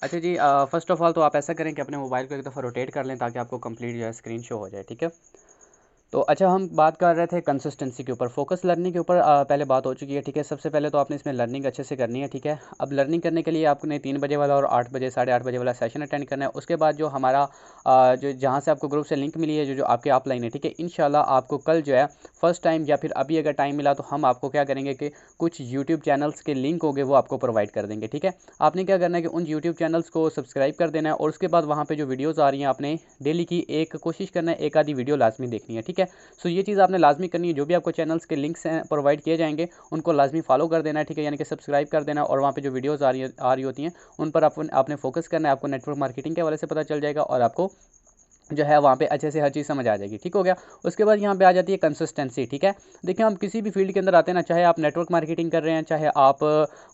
अच्छा जी, first of all तो आप ऐसा करें कि अपने मोबाइल को एक दफ़ा रोटेट कर लें ताकि आपको कंप्लीट जो है स्क्रीन शो हो जाए, ठीक है? तो अच्छा, हम बात कर रहे थे कंसिस्टेंसी के ऊपर, फ़ोकस लर्निंग के ऊपर पहले बात हो चुकी है, ठीक है? सबसे पहले तो आपने इसमें लर्निंग अच्छे से करनी है, ठीक है? अब लर्निंग करने के लिए आपने 3 बजे वाला और 8 बजे, साढ़े 8 बजे वाला सेशन अटेंड करना है। उसके बाद जो हमारा जो जहाँ से आपको ग्रुप से लिंक मिली है, जो जो आपके ऑफलाइन है, ठीक है? इंशाल्लाह आपको कल जो है फर्स्ट टाइम या फिर अभी अगर टाइम मिला तो हम आपको क्या करेंगे कि कुछ यूट्यूब चैनल्स के लिंक होंगे वो आपको प्रोवाइड कर देंगे, ठीक है? आपने क्या करना है कि उन यूट्यूब चैनल्स को सब्सक्राइब कर देना है और उसके बाद वहाँ पे जो वीडियोज़ आ रही हैं आपने डेली की एक कोशिश करना है, एक आधी वीडियो लाज़मी देखनी है, ठीक है? सो ये चीज़ आपने लाज़मी करनी है, जो भी आपको चैनल्स के लिंक्स हैं प्रोवाइड किए जाएंगे उनको लाज़मी फॉलो कर देना है, ठीक है? यानी कि सब्सक्राइब कर देना और वहाँ पे जो वीडियोज़ आ रही होती हैं उन पर आपने फोकस करना है। आपको नेटवर्क मार्केटिंग के हवाले से पता चल जाएगा और आपको जो है वहाँ पे अच्छे से हर चीज़ समझ आ जाएगी, ठीक हो गया। उसके बाद यहाँ पे आ जाती है कंसिस्टेंसी, ठीक है। देखिए, हम किसी भी फील्ड के अंदर आते हैं ना, चाहे आप नेटवर्क मार्केटिंग कर रहे हैं, चाहे आप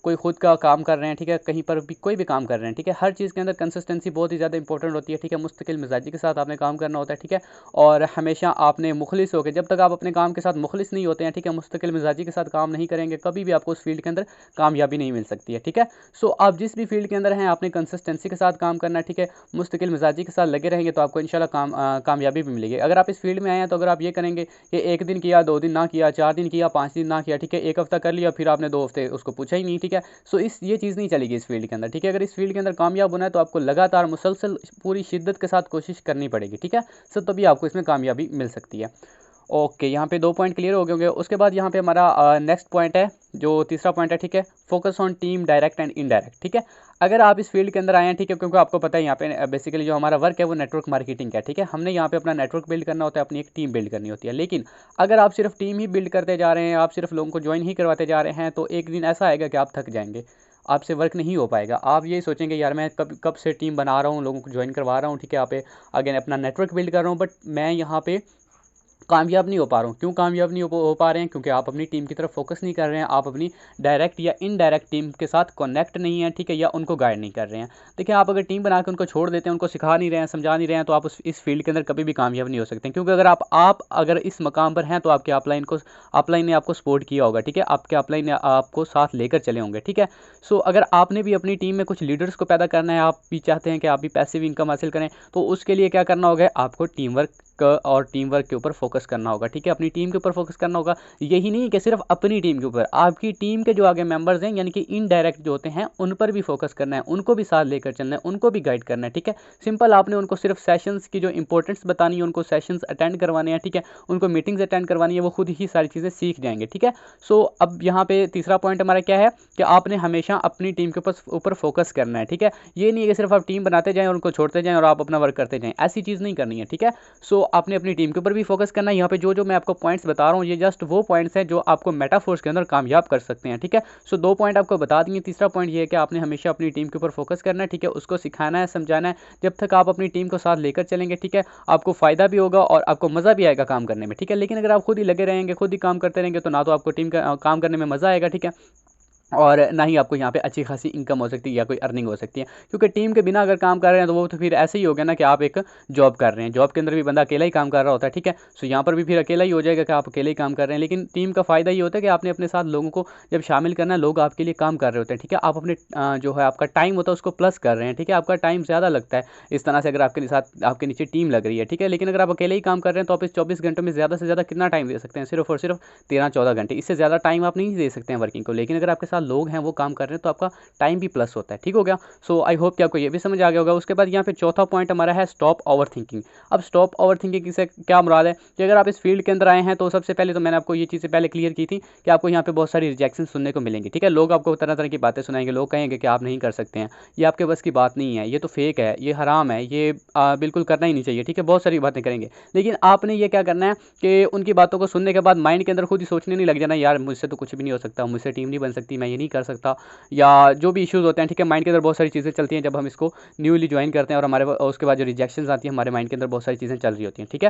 कोई खुद का काम कर रहे हैं, ठीक है, कहीं पर भी कोई भी काम कर रहे हैं, ठीक है, हर चीज़ के अंदर कंसिस्टेंसी बहुत ही ज़्यादा इंपॉर्टेंट होती है, ठीक है। मुस्तकिल मिजाजी के साथ आपने काम करना होता है, ठीक है, और हमेशा आपने मुखलिस होकर, जब तक आप अपने काम के साथ मुखलिस नहीं होते हैं, ठीक है, मुस्तकिल मिजाजी के साथ काम नहीं करेंगे, कभी भी आपको उस फील्ड के अंदर कामयाबी नहीं मिल सकती है, ठीक है। सो आप जिस भी फील्ड के अंदर हैं आपने कंसिस्टेंसी के साथ काम करना है, ठीक है। मुस्तकिल मिजाजी के साथ लगे रहेंगे तो आपको इंशाल्लाह कामयाबी भी मिलेगी। अगर आप इस फील्ड में आए हैं तो अगर आप ये करेंगे कि एक दिन किया, 2 दिन ना किया, 4 दिन किया, 5 दिन ना किया, ठीक है, 1 हफ्ता कर लिया, फिर आपने 2 हफ्ते उसको पूछा ही नहीं, ठीक है। सो इस ये चीज़ नहीं चलेगी इस फील्ड के अंदर, ठीक है। अगर इस फील्ड के अंदर कामयाब होना है तो आपको लगातार मुसलसल पूरी शिद्दत के साथ कोशिश करनी पड़ेगी, ठीक है। सो तभी आपको इसमें कामयाबी मिल सकती है। ओके, यहाँ पे 2 पॉइंट क्लियर हो गए होंगे। उसके बाद यहाँ पे हमारा नेक्स्ट पॉइंट है, जो तीसरा पॉइंट है, ठीक है, focus on team direct and indirect, ठीक है। अगर आप इस फील्ड के अंदर आए हैं, ठीक है, क्योंकि आपको पता है यहाँ पे बेसिकली जो हमारा वर्क है वो नेटवर्क मार्केटिंग का है, ठीक है। हमने यहाँ पे अपना नेटवर्क बिल्ड करना होता है, अपनी एक टीम बिल्ड करनी होती है। लेकिन अगर आप सिर्फ टीम ही बिल्ड करते जा रहे हैं, आप सिर्फ लोगों को ज्वाइन ही करवाते जा रहे हैं, तो एक दिन ऐसा आएगा कि आप थक जाएंगे, आपसे वर्क नहीं हो पाएगा। आप ये सोचेंगे यार मैं कब कब से टीम बना रहा हूँ, लोगों को ज्वाइन करवा रहा हूँ, ठीक है, यहाँ पे अगेन अपना नेटवर्क बिल्ड कर रहा हूँ, बट मैं यहाँ पे कामयाब नहीं हो पा रहा हूँ। क्यों कामयाब नहीं हो पा रहे हैं? क्योंकि आप अपनी टीम की तरफ फोकस नहीं कर रहे हैं, आप अपनी डायरेक्ट या इनडायरेक्ट टीम के साथ कनेक्ट नहीं है, ठीक है, या उनको गाइड नहीं कर रहे हैं। देखिए, आप अगर टीम बना के उनको छोड़ देते हैं, उनको सिखा नहीं रहे हैं, समझा नहीं रहे हैं, तो आप इस फील्ड के अंदर कभी भी कामयाब नहीं हो सकते। क्योंकि अगर आप अगर इस मकाम पर हैं तो आपके अपलाइन ने आपको सपोर्ट किया होगा, ठीक है, आपके अपलाइन ने आपको साथ लेकर चले होंगे, ठीक है। सो अगर आपने भी अपनी टीम में कुछ लीडर्स को पैदा करना है, आप भी चाहते हैं कि आप भी पैसिव इनकम हासिल करें, तो उसके लिए क्या करना होगा? आपको टीम वर्क के ऊपर फोकस करना होगा, ठीक है, अपनी टीम के ऊपर फोकस करना होगा। यही नहीं कि सिर्फ अपनी टीम के ऊपर, आपकी टीम के जो आगे मेंबर्स हैं यानी कि इनडायरेक्ट जो होते हैं उन पर भी फोकस करना है, उनको भी साथ लेकर चलना है, उनको भी गाइड करना है, ठीक है। सिंपल, आपने उनको सिर्फ सेशंस की जो इंपॉर्टेंस बतानी है, उनको सेशंस अटेंड करवाने हैं, ठीक है, उनको मीटिंग्स अटेंड करवानी है, वो खुद ही सारी चीज़ें सीख जाएंगे, ठीक है। सो अब यहाँ पे तीसरा पॉइंट हमारा क्या है कि आपने हमेशा अपनी टीम के ऊपर फोकस करना है, ठीक है। ये नहीं है कि सिर्फ आप टीम बनाते जाएं और उनको छोड़ते जाएं और आप अपना वर्क करते जाएं, ऐसी चीज़ नहीं करनी है, ठीक है। सो आपने अपनी टीम के ऊपर भी फोकस करना है। यहाँ पे जो जो मैं आपको पॉइंट्स बता रहा हूँ ये जस्ट वो पॉइंट्स हैं जो आपको मेटाफोर्स के अंदर कामयाब कर सकते हैं, ठीक है। सो 2 पॉइंट आपको बता दिए। तीसरा पॉइंट ये है कि आपने हमेशा अपनी टीम के ऊपर फोकस करना है, ठीक है, उसको सिखाना है, समझाना है। जब तक आप अपनी टीम को साथ लेकर चलेंगे, ठीक है, आपको फ़ायदा भी होगा और आपको मज़ा भी आएगा काम करने में, ठीक है। लेकिन अगर आप खुद ही लगे रहेंगे, खुद ही काम करते रहेंगे, तो ना तो आपको टीम का काम करने में मज़ा आएगा, ठीक है, और ना ही आपको यहाँ पे अच्छी खासी इनकम हो सकती है या कोई अर्निंग हो सकती है। क्योंकि टीम के बिना अगर काम कर रहे हैं तो वो तो फिर ऐसे ही हो गया ना कि आप एक जॉब कर रहे हैं, जॉब के अंदर भी बंदा अकेला ही काम कर रहा होता है, ठीक है। सो यहाँ पर भी फिर अकेला ही हो जाएगा कि आप अकेले ही काम कर रहे हैं। लेकिन टीम का फ़ायदा ये होता है कि आपने अपने साथ लोगों को जब शामिल करना है, लोग आपके लिए काम कर रहे होते हैं, ठीक है। आप अपने जो है आपका टाइम होता है उसको प्लस कर रहे हैं, ठीक है, आपका टाइम ज़्यादा लगता है इस तरह से अगर आपके साथ आपके नीचे टीम लग रही है, ठीक है। लेकिन अगर आप अकेले ही काम कर रहे हैं तो आप इस 24 घंटों में ज़्यादा से ज़्यादा कितना टाइम दे सकते हैं? सिर्फ और सिर्फ 13-14 घंटे, इससे ज़्यादा टाइम आप नहीं दे सकते हैं वर्किंग को। लेकिन अगर आपके साथ लोग हैं वो काम कर रहे हैं तो आपका टाइम भी प्लस होता है, ठीक हो गया। सो आई होप कि आपको ये भी समझ आ गया होगा। उसके बाद यहाँ पे चौथा पॉइंट हमारा है स्टॉप ओवर थिंकिंग। अब स्टॉप ओवर थिंकिंग से क्या मुराद है कि अगर आप इस फील्ड के अंदर आए हैं तो सबसे पहले तो मैंने आपको ये चीज़ें पहले क्लियर की थी कि आपको यहाँ पे बहुत सारी रिजेक्शन सुनने को मिलेंगी, ठीक है। लोग आपको तरह तरह की बातें सुनाएंगे, लोग कहेंगे कि आप नहीं कर सकते हैं, ये आपके बस की बात नहीं है, ये तो फेक है, ये हराम है, ये बिल्कुल करना ही नहीं चाहिए, ठीक है, बहुत सारी बातें करेंगे। लेकिन आपने ये क्या करना है कि उनकी बातों को सुनने के बाद माइंड के अंदर खुद ही सोचने नहीं लग जाना, यार मुझसे तो कुछ भी नहीं हो सकता, मुझसे टीम नहीं बन सकती, मैं ये नहीं कर सकता, या जो भी इश्यूज़ होते हैं, ठीक है। माइंड के अंदर बहुत सारी चीज़ें चलती हैं जब हम इसको न्यूली ज्वाइन करते हैं और उसके बाद जो रिजेक्शंस आती है हमारे माइंड के अंदर बहुत सारी चीज़ें चल रही होती हैं, ठीक है।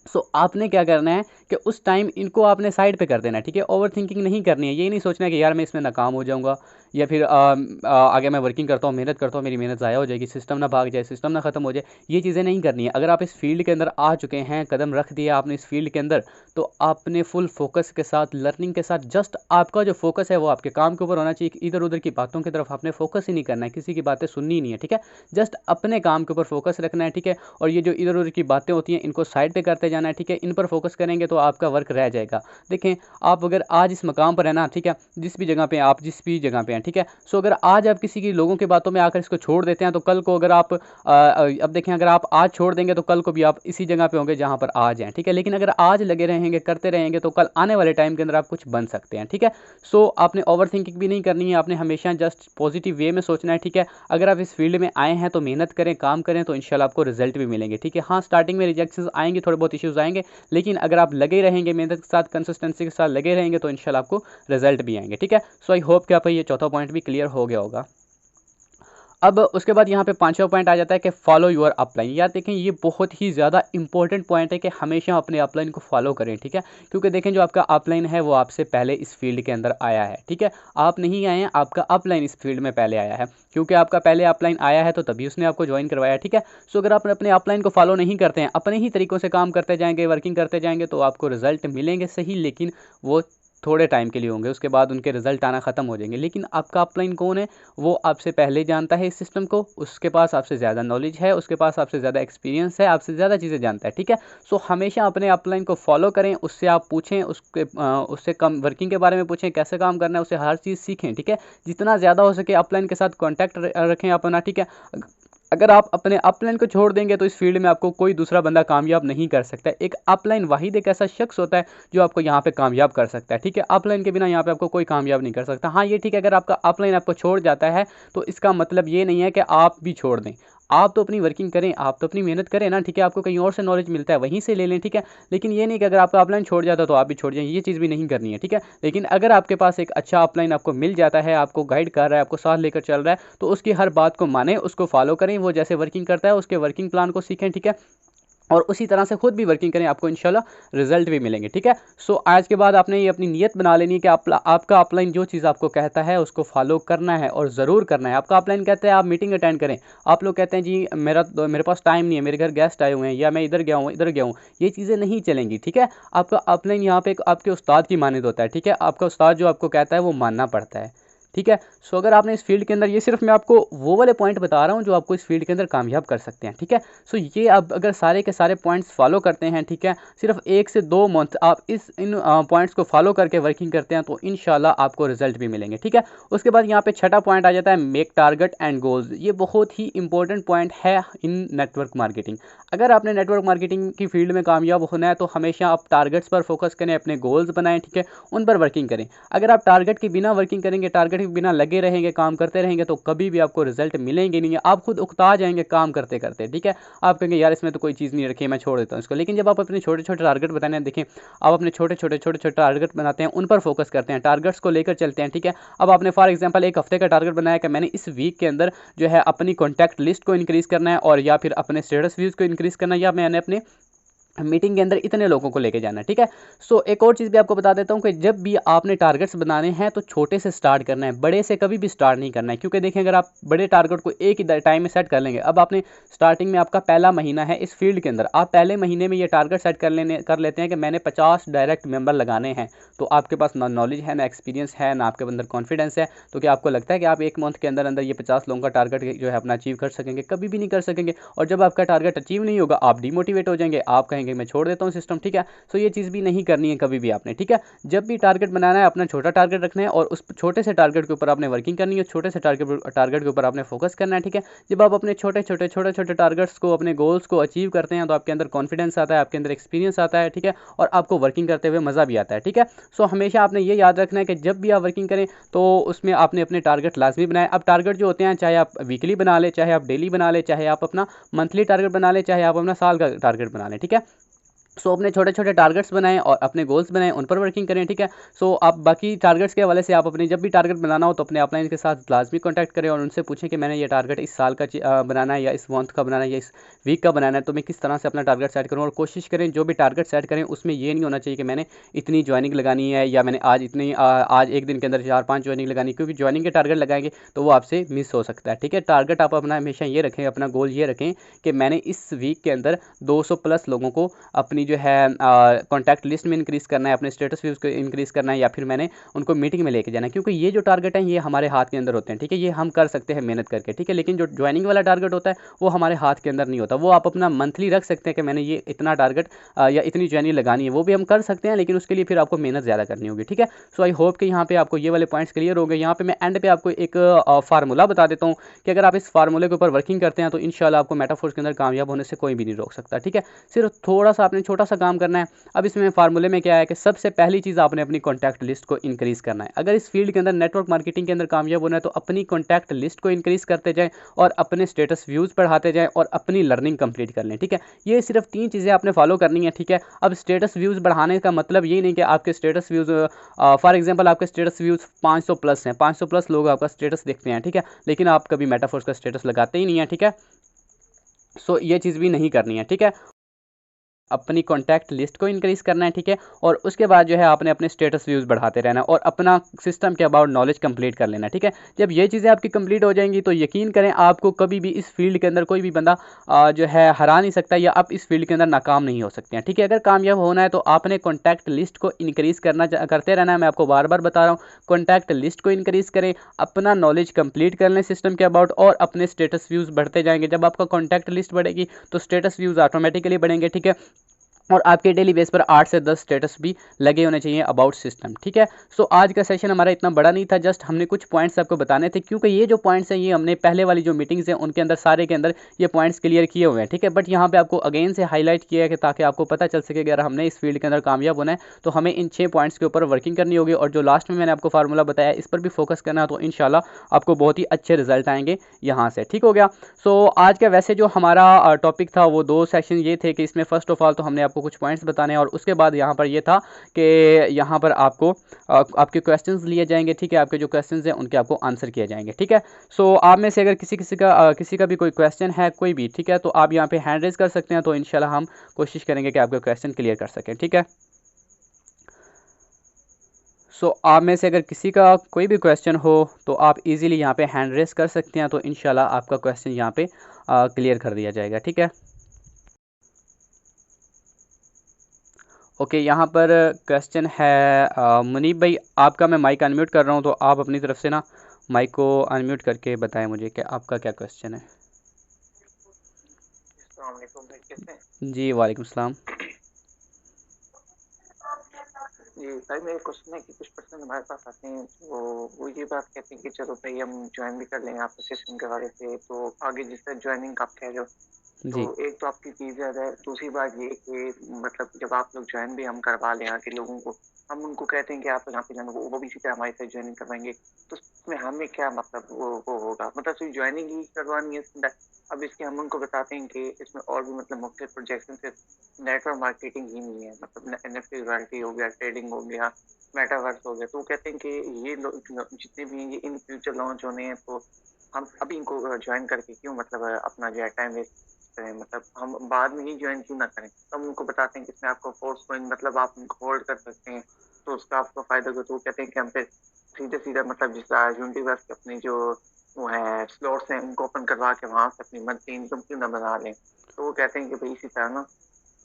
सो आपने क्या करना है कि उस टाइम इनको आपने साइड पे कर देना है, ठीक है। ओवर थिंकिंग नहीं करनी है, ये नहीं सोचना है कि यार मैं इसमें नाकाम हो जाऊंगा या फिर आगे मैं वर्किंग करता हूँ, मेहनत करता हूँ, मेरी मेहनत ज़ाया हो जाएगी, सिस्टम ना भाग जाए, सिस्टम ना ख़त्म हो जाए, ये चीज़ें नहीं करनी है। अगर आप इस फील्ड के अंदर आ चुके हैं, कदम रख दिया आपने इस फील्ड के अंदर, तो आपने फुल फोकस के साथ, लर्निंग के साथ, जस्ट आपका जो फोकस है वो आपके काम के ऊपर होना चाहिए। इधर उधर की बातों की तरफ आपने फोकस ही नहीं करना है, किसी की बातें सुननी नहीं है, ठीक है। जस्ट अपने काम के ऊपर फोकस रखना है, ठीक है। और ये जो इधर उधर की बातें होती हैं इनको साइड पे करते जाना है, ठीक है। इन पर फोकस करेंगे तो आपका वर्क रह जाएगा। देखें, आप अगर आज इस मकाम पर है ना, ठीक है, जिस भी जगह पे आप जिस भी जगह पे हैं, ठीक है, सो अगर आज आप किसी की लोगों की बातों में आकर इसको छोड़ देते हैं तो कल को अगर आप अब देखें, अगर आप आज छोड़ देंगे तो कल को भी आप इसी जगह पे होंगे जहां पर आज हैं, ठीक है। लेकिन अगर आज लगे रहेंगे, करते रहेंगे, तो कल आने वाले टाइम के अंदर आप कुछ बन सकते हैं, ठीक है। सो आपने ओवर थिंकिंग भी नहीं करनी है, आपने हमेशा जस्ट पॉजिटिव वे में सोचना है, ठीक है। अगर आप इस फील्ड में आए हैं तो मेहनत करें, काम करें, तो इंशाल्लाह आपको रिजल्ट भी मिलेंगे, ठीक है। हाँ, स्टार्टिंग में रिजेक्शंस आएंगे, थोड़े बहुत इश्यूज आएंगे, लेकिन अगर आप लगे रहेंगे, मेहनत के साथ, कंसिस्टेंसी के साथ लगे रहेंगे, तो इंशाल्लाह आपको रिजल्ट भी आएंगे, ठीक है। सो आई होप कि आप ये चौथा पॉइंट भी क्लियर हो गया होगा। अब उसके बाद यहाँ पे पांचवा पॉइंट आ जाता है कि फॉलो योर अपलाइन। यार देखें, ये बहुत ही ज़्यादा इंपॉर्टेंट पॉइंट है कि हमेशा अपने अपलाइन को फॉलो करें, ठीक है। क्योंकि देखें, जो आपका अपलाइन है वो आपसे पहले इस फील्ड के अंदर आया है, ठीक है। आप नहीं आए हैं, आपका अपलाइन इस फील्ड में पहले आया है। क्योंकि आपका पहले अपलाइन आया है तो तभी उसने आपको ज्वाइन करवाया, ठीक है। सो अगर आप अपने अपलाइन को फॉलो नहीं करते हैं, अपने ही तरीकों से काम करते जाएंगे, वर्किंग करते जाएंगे, तो आपको रिजल्ट मिलेंगे सही, लेकिन वो थोड़े टाइम के लिए होंगे, उसके बाद उनके रिजल्ट आना ख़त्म हो जाएंगे। लेकिन आपका अपलाइन कौन है? वो आपसे पहले जानता है इस सिस्टम को, उसके पास आपसे ज़्यादा नॉलेज है, उसके पास आपसे ज़्यादा एक्सपीरियंस है, आपसे ज़्यादा चीज़ें जानता है, ठीक है। सो हमेशा अपने अपलाइन को फॉलो करें, उससे आप पूछें, उससे कम वर्किंग के बारे में पूछें, कैसे काम करना है, उससे हर चीज़ सीखें, ठीक है। जितना ज़्यादा हो सके अपलाइन के साथ कॉन्टैक्ट रखें अपना, ठीक है। अगर आप अपने अपलाइन को छोड़ देंगे तो इस फील्ड में आपको कोई दूसरा बंदा कामयाब नहीं कर सकता है। एक अपलाइन वाहिद एक ऐसा शख्स होता है जो आपको यहाँ पे कामयाब कर सकता है, ठीक है। अपलाइन के बिना यहाँ पे आपको कोई कामयाब नहीं कर सकता। हाँ, ये ठीक है, अगर आपका अपलाइन आपको छोड़ जाता है तो इसका मतलब ये नहीं है कि आप भी छोड़ दें। आप तो अपनी वर्किंग करें, आप तो अपनी मेहनत करें ना, ठीक है। आपको कहीं और से नॉलेज मिलता है, वहीं से ले लें, ठीक है। लेकिन ये नहीं कि अगर आपका अपलाइन छोड़ जाता है तो आप भी छोड़ जाएं, ये चीज़ भी नहीं करनी है, ठीक है। लेकिन अगर आपके पास एक अच्छा अपलाइन आपको मिल जाता है, आपको गाइड कर रहा है, आपको साथ लेकर चल रहा है, तो उसकी हर बात को मानें, उसको फॉलो करें, वो जैसे वर्किंग करता है उसके वर्किंग प्लान को सीखें, ठीक है। और उसी तरह से खुद भी वर्किंग करें, आपको इंशाल्लाह रिजल्ट भी मिलेंगे, ठीक है। सो आज के बाद आपने ये अपनी नीयत बना लेनी है कि आपका अपलाइन जो चीज़ आपको कहता है उसको फॉलो करना है और ज़रूर करना है। आपका अपलाइन कहता है आप मीटिंग अटेंड करें, आप लोग कहते हैं जी मेरे पास टाइम नहीं है, मेरे घर गेस्ट आए हुए हैं, या मैं इधर गया हूँ, इधर गया हूँ, ये चीज़ें नहीं चलेंगी, ठीक है। आपका अपलाइन यहाँ पे आपके उस्ताद की मानद होता है, ठीक है। आपका उस्ताद जो आपको कहता है वो मानना पड़ता है, ठीक है। सो अगर आपने इस फील्ड के अंदर, ये सिर्फ मैं आपको वो वाले पॉइंट बता रहा हूँ जो आपको इस फील्ड के अंदर कामयाब कर सकते हैं, ठीक है। सो ये आप अगर सारे के सारे पॉइंट्स फॉलो करते हैं, ठीक है, सिर्फ 1 से 2 मंथ आप इन पॉइंट्स को फॉलो करके वर्किंग करते हैं तो इंशाल्लाह आपको रिजल्ट भी मिलेंगे, ठीक है। उसके बाद यहाँ पे छठा पॉइंट आ जाता है मेक टारगेट एंड गोल्स। ये बहुत ही इंपॉर्टेंट पॉइंट है इन नेटवर्क मार्केटिंग। अगर आपने नेटवर्क मार्केटिंग की फील्ड में कामयाब होना है तो हमेशा आप टारगेट्स पर फोकस करें, अपने गोल्स बनाएं, ठीक है, उन पर वर्किंग करें। अगर आप टारगेट के बिना वर्किंग करेंगे, टारगेट के बिना लगे रहेंगे, काम करते रहेंगे, तो कभी भी आपको रिजल्ट मिलेंगे नहीं। आप खुद उकता जाएंगे काम करते करते, ठीक है। आप कहेंगे यार इसमें तो कोई चीज़ नहीं रखी है, मैं छोड़ देता हूँ इसको। लेकिन जब आप अपने छोटे छोटे टारगेट बताने, देखें, आप अपने छोटे छोटे टारगेट बनाते हैं, उन पर फोकस करते हैं, टारगेट्स को लेकर चलते हैं, ठीक है। अब आपने फॉर एग्जाम्पल एक हफ्ते का टारगेट बनाया कि मैंने इस वीक के अंदर जो है अपनी कॉन्टैक्ट लिस्ट को इंक्रीज़ करना है, और या फिर अपने स्टेटस व्यूज़ को इंक्रीज़ करना है, या मैंने अपने मीटिंग के अंदर इतने लोगों को लेके जाना है, ठीक है। सो एक और चीज़ भी आपको बता देता हूँ कि जब भी आपने टारगेट्स बनाने हैं तो छोटे से स्टार्ट करना है, बड़े से कभी भी स्टार्ट नहीं करना है। क्योंकि देखें, अगर आप बड़े टारगेट को एक ही टाइम में सेट कर लेंगे, अब आपने स्टार्टिंग में आपका पहला महीना है इस फील्ड के अंदर, आप पहले महीने में ये टारगेट सेट कर लेते हैं कि मैंने 50 डायरेक्ट मेंबर लगाने हैं, तो आपके पास ना नॉलेज है, ना एक्सपीरियंस है, ना आपके अंदर कॉन्फिडेंस है, तो क्या आपको लगता है कि आप एक मंथ के अंदर अंदर ये 50 लोगों का टारगेट जो है अपना अचीव कर सकेंगे? कभी भी नहीं कर सकेंगे। और जब आपका टारगेट अचीव नहीं होगा, आप डिमोटिवेट हो जाएंगे, आप कहेंगे मैं छोड़ देता हूँ सिस्टम, ठीक है। सो ये चीज़ भी नहीं करनी है कभी भी आपने, ठीक है। जब भी टारगेट बनाना है, अपना छोटा टारगेट रखना है और उस छोटे से टारगेट के ऊपर आपने वर्किंग करनी है, छोटे से टारगेट के ऊपर आपने फोकस करना है, ठीक है। जब आप अपने छोटे छोटे टारगेट्स को, अपने गोल्स को अचीव करते हैं तो आपके अंदर कॉन्फिडेंस आता है, आपके अंदर एक्सपीरियंस आता है, ठीक है, और आपको वर्किंग करते हुए मज़ा भी आता है, ठीक है। सो हमेशा आपने ये याद रखना है कि जब भी आप वर्किंग करें तो उसमें आपने अपने टारगेट लाजमी बनाए। अब टारगेट जो होते हैं, चाहे आप वीकली बना लें, चाहे आप डेली बना लें, चाहे आप अपना मंथली टारगेट बना लें, चाहे आप अपना साल का टारगेट बना लें, ठीक है। सो अपने छोटे छोटे टारगेट्स बनाएं और अपने गोल्स बनाएं, उन पर वर्किंग करें, ठीक है। सो आप बाकी टारगेट्स के हवाले से आप अपने जब भी टारगेट बनाना हो तो अपने अपलाइन के साथ लाजमी कॉन्टैक्ट करें और उनसे पूछें कि मैंने ये टारगेट इस साल का बनाना है या इस मंथ का बनाना है या इस वीक का बनाना है, तो मैं किस तरह से अपना टारगेट सेट करूँ। और कोशिश करें जो भी टारगेट सेट करें उसमें ये नहीं होना चाहिए कि मैंने इतनी ज्वाइनिंग लगानी है या मैंने आज इतनी आज एक दिन के अंदर 4-5 ज्वाइनिंग लगानी, क्योंकि ज्वाइनिंग के टारगेट लगाएंगे तो वो आपसे मिस हो सकता है, ठीक है। टारगेट आप अपना हमेशा ये रखें, अपना गोल ये रखें कि मैंने इस वीक के अंदर 200 प्लस लोगों को अपनी जो है कॉन्टैक्ट लिस्ट में इंक्रीज़ करना है, अपने स्टेटस व्यूज़ को इंक्रीज़ करना है, या फिर मैंने उनको मीटिंग में लेके जाना है, क्योंकि ये जो टारगेट हैं ये हमारे हाथ के अंदर होते हैं, ठीक है। ये हम कर सकते हैं मेहनत करके, ठीक है। लेकिन जो ज्वाइनिंग वाला टारगेट होता है वो हमारे हाथ के अंदर नहीं होता। वो आप अपना मंथली रख सकते हैं कि मैंने ये इतना टारगेट या इतनी ज्वाइनिंग लगानी है, वो भी हम कर सकते हैं, लेकिन उसके लिए फिर आपको मेहनत ज़्यादा करनी होगी, ठीक है। सो आई होप कि यहाँ पे आपको ये वाले पॉइंट्स क्लियर हो गए। यहाँ पे मैं एंड पे आपको एक फार्मूला बता देता हूँ कि अगर आप इस फार्मूले के ऊपर वर्किंग करते हैं तो इंशाल्लाह आपको मेटाफोर्स के अंदर कामयाब होने से कोई भी नहीं रोक सकता, ठीक है। सिर्फ थोड़ा सा आपने छोटा सा काम करना है। अब इसमें फार्मूले में क्या है कि सबसे पहली चीज़ आपने अपनी कॉन्टैक्ट लिस्ट को इंक्रीज़ करना है। अगर इस फील्ड के अंदर नेटवर्क मार्केटिंग के अंदर कामयाब होना है तो अपनी कॉन्टैक्ट लिस्ट को इंक्रीज़ करते जाएं और अपने स्टेटस व्यूज़ बढ़ाते जाएं और अपनी लर्निंग कंप्लीट कर लें, ठीक है। ये सिर्फ 3 चीज़ें आपने फॉलो करनी है, ठीक है। अब स्टेटस व्यूज़ बढ़ाने का मतलब ये नहीं कि आपके स्टेटस व्यूज़ फॉर एग्जांपल आपके स्टेटस व्यूज़ 500 प्लस हैं, 500 प्लस लोग आपका स्टेटस देखते हैं, ठीक है, लेकिन आप कभी मेटाफोर्स का स्टेटस लगाते ही नहीं है, ठीक है। सो ये चीज़ भी नहीं करनी है, ठीक है। अपनी कॉन्टैक्ट लिस्ट को इंक्रीज़ करना है, ठीक है। और उसके बाद जो है आपने अपने स्टेटस व्यूज़ बढ़ाते रहना है और अपना सिस्टम के अबाउट नॉलेज कंप्लीट कर लेना है, ठीक है। जब ये चीज़ें आपकी कंप्लीट हो जाएंगी तो यकीन करें आपको कभी भी इस फील्ड के अंदर कोई भी बंदा जो है हरा नहीं सकता, या आप इस फील्ड के अंदर नाकाम नहीं हो सकते हैं, ठीक है। अगर कामयाब होना है तो आपने कॉन्टैक्ट लिस्ट को इंक्रीज़ करते रहना है। मैं आपको बार बार बता रहा हूँ, कॉन्टैक्ट लिस्ट को इंक्रीज़ करें, अपना नॉलेज कंप्लीट कर लें सिस्टम के अबाउट और अपने स्टेटस व्यूज़ बढ़ते जाएंगे। जब आपका कॉन्टैक्ट लिस्ट बढ़ेगी तो स्टेटस व्यूज़ ऑटोमेटिकली बढ़ेंगे, ठीक है। और आपके डेली बेस पर 8 से 10 स्टेटस भी लगे होने चाहिए अबाउट सिस्टम, ठीक है। सो आज का सेशन हमारा इतना बड़ा नहीं था, जस्ट हमने कुछ पॉइंट्स आपको बताने थे, क्योंकि ये जो पॉइंट्स हैं ये हमने पहले वाली जो मीटिंग्स हैं उनके अंदर सारे के अंदर ये पॉइंट्स क्लियर किए हुए हैं, ठीक है। बट यहाँ पे आपको अगेन से हाईलाइट किया है कि ताकि आपको पता चल सके कि अगर हमने इस फील्ड के अंदर कामयाब होना है तो हमें इन 6 पॉइंट्स के ऊपर वर्किंग करनी होगी। और जो लास्ट में मैंने आपको फार्मूला बताया इस पर भी फोकस करना है तो इंशाल्लाह आपको बहुत ही अच्छे रिजल्ट आएंगे यहाँ से, ठीक हो गया। सो आज का वैसे जो हमारा टॉपिक था वो 2 सेक्शन ये थे कि इसमें फ़र्स्ट ऑफ ऑल तो हमने आपको कुछ पॉइंट्स बताने और उसके बाद यहाँ पर ये था कि यहाँ पर आपको आपके क्वेश्चंस लिए जाएंगे, ठीक है। आपके जो क्वेश्चंस हैं उनके आपको आंसर किए जाएंगे, ठीक है। सो आप में से अगर किसी का भी कोई क्वेश्चन है कोई भी, ठीक है, तो आप यहाँ पे हैंड रेज कर सकते हैं, तो इंशाल्लाह हम कोशिश करेंगे कि आपका क्वेश्चन क्लियर कर सकें, ठीक है। सो आप में से अगर किसी का कोई भी क्वेश्चन हो तो आप इजीली यहाँ पे हैंड रेज कर सकते हैं, तो इंशाल्लाह आपका क्वेश्चन यहाँ पे क्लियर कर दिया जाएगा, ठीक है। ओके यहाँ पर क्वेश्चन है मुनीब भाई, आपका मैं माइक अनम्यूट कर रहा हूँ, तो आप अपनी तरफ से ना माइक को अनम्यूट करके बताएं मुझे कि आपका क्या क्वेश्चन है। अस्सलाम वालेकुम भाई, कैसे हैं? जी वालेकुम सलाम। जी भाई, मेरा क्वेश्चन है कि कुछ पर्सन हमारे पास आते हैं वो ये बात कहते हैं कि चलो भाई हम ज्वाइन भी कर लेंगे आपके सिस्टम के बारे से, तो आगे जिस तरह ज्वाइनिंग आप कह रहे हो, जी तो एक तो आपकी फीस ज़्यादा है। दूसरी बात ये कि मतलब जब आप लोग ज्वाइन भी हम करवा लें यहाँ के लोगों को, हम उनको कहते हैं कि आप यहाँ पे जाना, वो भी इसी तरह हमारे साथ ज्वाइनिंग करवाएंगे, तो उसमें हमें क्या मतलब वो होगा, मतलब सिर्फ ज्वाइनिंग ही करवानी है। अब इसके हम उनको बताते हैं कि इसमें और भी मतलब मुख्तलिफ प्रोजेक्शन सिर्फ नेटवर्क मार्केटिंग ही नहीं है, मतलब एनएफटी रॉयल्टी हो गया, ट्रेडिंग हो गया, मेटावर्स हो गया। तो वो कहते हैं कि ये जितने भी हैं ये इन फ्यूचर लॉन्च होने हैं, तो हम अभी इनको ज्वाइन करके क्यों मतलब अपना जो है टाइम वेस्ट करें, मतलब हम बाद में ही ज्वाइन क्यों ना करें। तो हम उनको बताते हैं कि इसमें आपको फोर्स कॉइन मतलब आप उनको होल्ड कर सकते हैं, तो उसका आपको फायदा होगा। तो वो कहते हैं कि हम फिर सीधे सीधा मतलब जिस यूनिवर्स के अपने जो वो है स्लॉट्स हैं उनको ओपन करवा के वहां से अपनी मंथली इनकम क्यों ना बना लें। तो वो कहते हैं कि भाई इसी तरह ना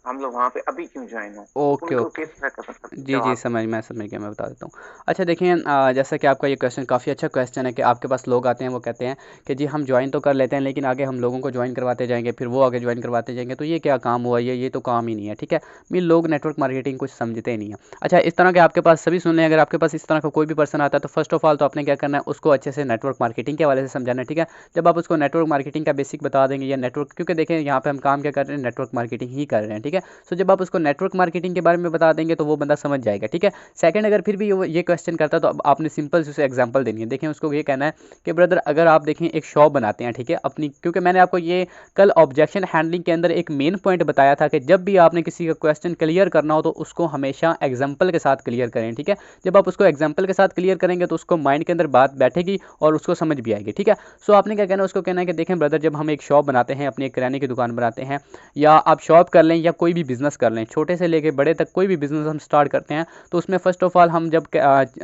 हम लोग वहाँ पे अभी क्यों ज्वाइन हो। ओके उनको ओके। किस तरह का मतलब जी जी जवाब दें। समझ गया, मैं बता देता हूँ। अच्छा देखिए जैसा कि आपका ये क्वेश्चन काफ़ी अच्छा क्वेश्चन है कि आपके पास लोग आते हैं वो कहते हैं कि जी हम ज्वाइन तो कर लेते हैं लेकिन आगे हम लोगों को ज्वाइन करवाते जाएंगे, फिर वो आगे ज्वाइन करवाते जाएंगे, तो ये क्या काम हुआ, ये तो काम ही नहीं है, ठीक है। मैं लोग नेटवर्क मार्केटिंग कुछ समझते ही नहीं है। अच्छा इस तरह के आपके पास सभी सुन लें, अगर आपके पास इस तरह का कोई भी पर्सन आता है तो फर्स्ट ऑफ ऑल तो आपने क्या करना है, उसको अच्छे से नेटवर्क मार्केटिंग के हवाले से समझाना है, ठीक है। जब आप उसको नेटवर्क मार्केटिंग का बेसिक बता देंगे या नेटवर्क, क्योंकि देखें यहाँ पे हम काम क्या कर रहे हैं, नेटवर्क मार्केटिंग ही कर रहे हैं, ठीक है। ठीक है। सो जब आप उसको नेटवर्क मार्केटिंग के बारे में बता देंगे तो वो बंदा समझ जाएगा, ठीक है। सेकंड, अगर फिर भी वो ये क्वेश्चन करता है तो अब आपने सिंपल से उसे एग्जांपल देनी है। देखें, उसको ये कहना है कि ब्रदर अगर आप देखें एक शॉप बनाते हैं, ठीक है, अपनी, क्योंकि मैंने आपको ये कल ऑब्जेक्शन हैंडलिंग के अंदर एक मेन पॉइंट बताया था कि जब भी आपने किसी का क्वेश्चन क्लियर करना हो तो उसको हमेशा एग्जाम्पल के साथ क्लियर करें, ठीक है। जब आप उसको एग्जाम्पल के साथ क्लियर करेंगे तो उसको माइंड के अंदर बात बैठेगी और उसको समझ भी आएगी, ठीक है। सो आपने क्या कहना है, उसको कहना है कि देखें ब्रदर, जब हम एक शॉप बनाते हैं, अपनी एक किराने की दुकान बनाते हैं, या आप शॉप कर लें या कोई भी बिजनेस कर लें, छोटे से लेके बड़े तक कोई भी बिजनेस हम स्टार्ट करते हैं, तो उसमें फर्स्ट ऑफ ऑल हम जब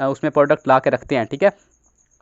उसमें प्रोडक्ट ला के रखते हैं, ठीक है।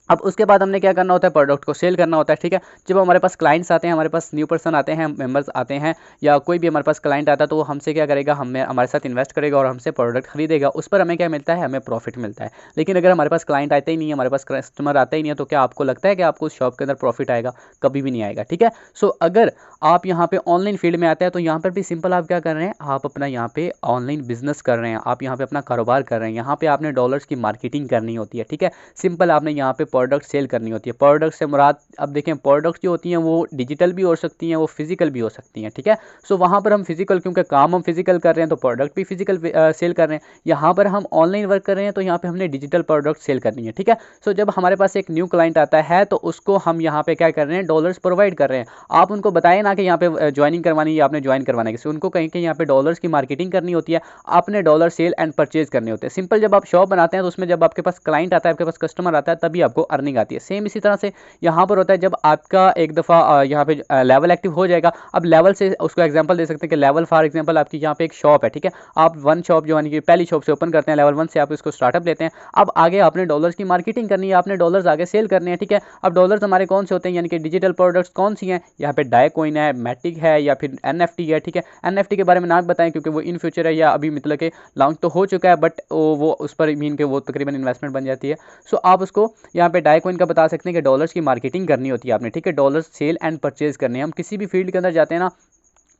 अब उसके बाद हमने क्या करना होता है, प्रोडक्ट को सेल करना होता है, ठीक है। जब हमारे पास क्लाइंट्स आते हैं, हमारे पास न्यू पर्सन आते हैं, मेंबर्स आते हैं, या कोई भी हमारे पास क्लाइंट आता है, तो वो हमसे क्या करेगा, हमें हमारे साथ इन्वेस्ट करेगा और हमसे प्रोडक्ट खरीदेगा। उस पर हमें क्या मिलता है, हमें प्रॉफिट मिलता है। लेकिन अगर हमारे पास क्लाइंट आते ही नहीं है, हमारे पास कस्टमर आते ही नहीं है, तो क्या आपको लगता है कि आपको उस शॉप के अंदर प्रॉफिट आएगा? कभी भी नहीं आएगा, ठीक है। सो अगर आप यहाँ पे ऑनलाइन फील्ड में आते हैं तो यहाँ पर भी सिंपल आप क्या कर रहे हैं, आप अपना यहाँ पे ऑनलाइन बिजनेस कर रहे हैं, आप यहाँ पे अपना कारोबार कर रहे हैं, यहाँ पे आपने डॉलर्स की मार्केटिंग करनी होती है, ठीक है। सिंपल आपने यहाँ पे प्रोडक्ट सेल करनी होती है। प्रोडक्ट से मुराद, अब देखें, प्रोडक्ट्स जो होती हैं वो डिजिटल भी हो सकती हैं, वो फिजिकल भी हो सकती हैं, ठीक है। सो वहाँ पर हम फिजिकल, क्योंकि काम हम फिजिकल कर रहे हैं तो प्रोडक्ट भी फिजिकल सेल कर रहे हैं। यहाँ पर हम ऑनलाइन वर्क कर रहे हैं तो यहाँ पे हमने डिजिटल प्रोडक्ट सेल करनी है, ठीक है। सो जब हमारे पास एक न्यू क्लाइंट आता है तो उसको हम यहाँ पे क्या कर रहे हैं, डॉलर्स प्रोवाइड कर रहे हैं। आप उनको बताएं ना कि यहाँ पे ज्वाइनिंग करवानी है, आपने ज्वाइन करवाना है किसी, उनको कहें कि यहाँ पे डॉलर्स की मार्केटिंग करनी होती है, आपने डॉलर सेल एंड परचेज करने होते हैं। सिंपल, जब आप शॉप बनाते हैं तो उसमें जब आपके पास क्लाइंट आता है, आपके पास कस्टमर आता है, तभी आपको अर्निंग आती है। सेम इसी तरह से यहाँ पर होता है, जब आपका एक दफ़ा यहाँ पे लेवल एक्टिव हो जाएगा। अब लेवल से उसको एग्जांपल दे सकते हैं कि लेवल, फॉर एग्जांपल आपकी यहाँ पे एक शॉप है, ठीक है। आप वन शॉप जो यानी कि पहली शॉप से ओपन करते हैं, लेवल 1 से आप इसको स्टार्टअप लेते हैं। अब आगे आपने डॉलर्स की मार्केटिंग करनी है, आपने डॉलर्स आगे सेल करने हैं, ठीक है। अब डॉलर्स हमारे कौन से होते हैं, यानी कि डिजिटल प्रोडक्ट्स कौन सी हैं, यहाँ पे डाई कॉइन है, मैटिक है, या फिर एनएफटी है, ठीक है। एनएफटी के बारे में ना बताएं क्योंकि वो इन फ्यूचर है, या अभी मतलब कि लॉन्च तो हो चुका है, बट वो उस पर मीन के वो तकरीबन इन्वेस्टमेंट बन जाती है। सो आप उसको यहाँ पे डाई कॉइन का बता सकते हैं कि डॉलर्स की मार्केटिंग करनी होती है आपने, ठीक है। डॉलर्स सेल एंड परचेज करने हैं। हम किसी भी फील्ड के अंदर जाते हैं ना,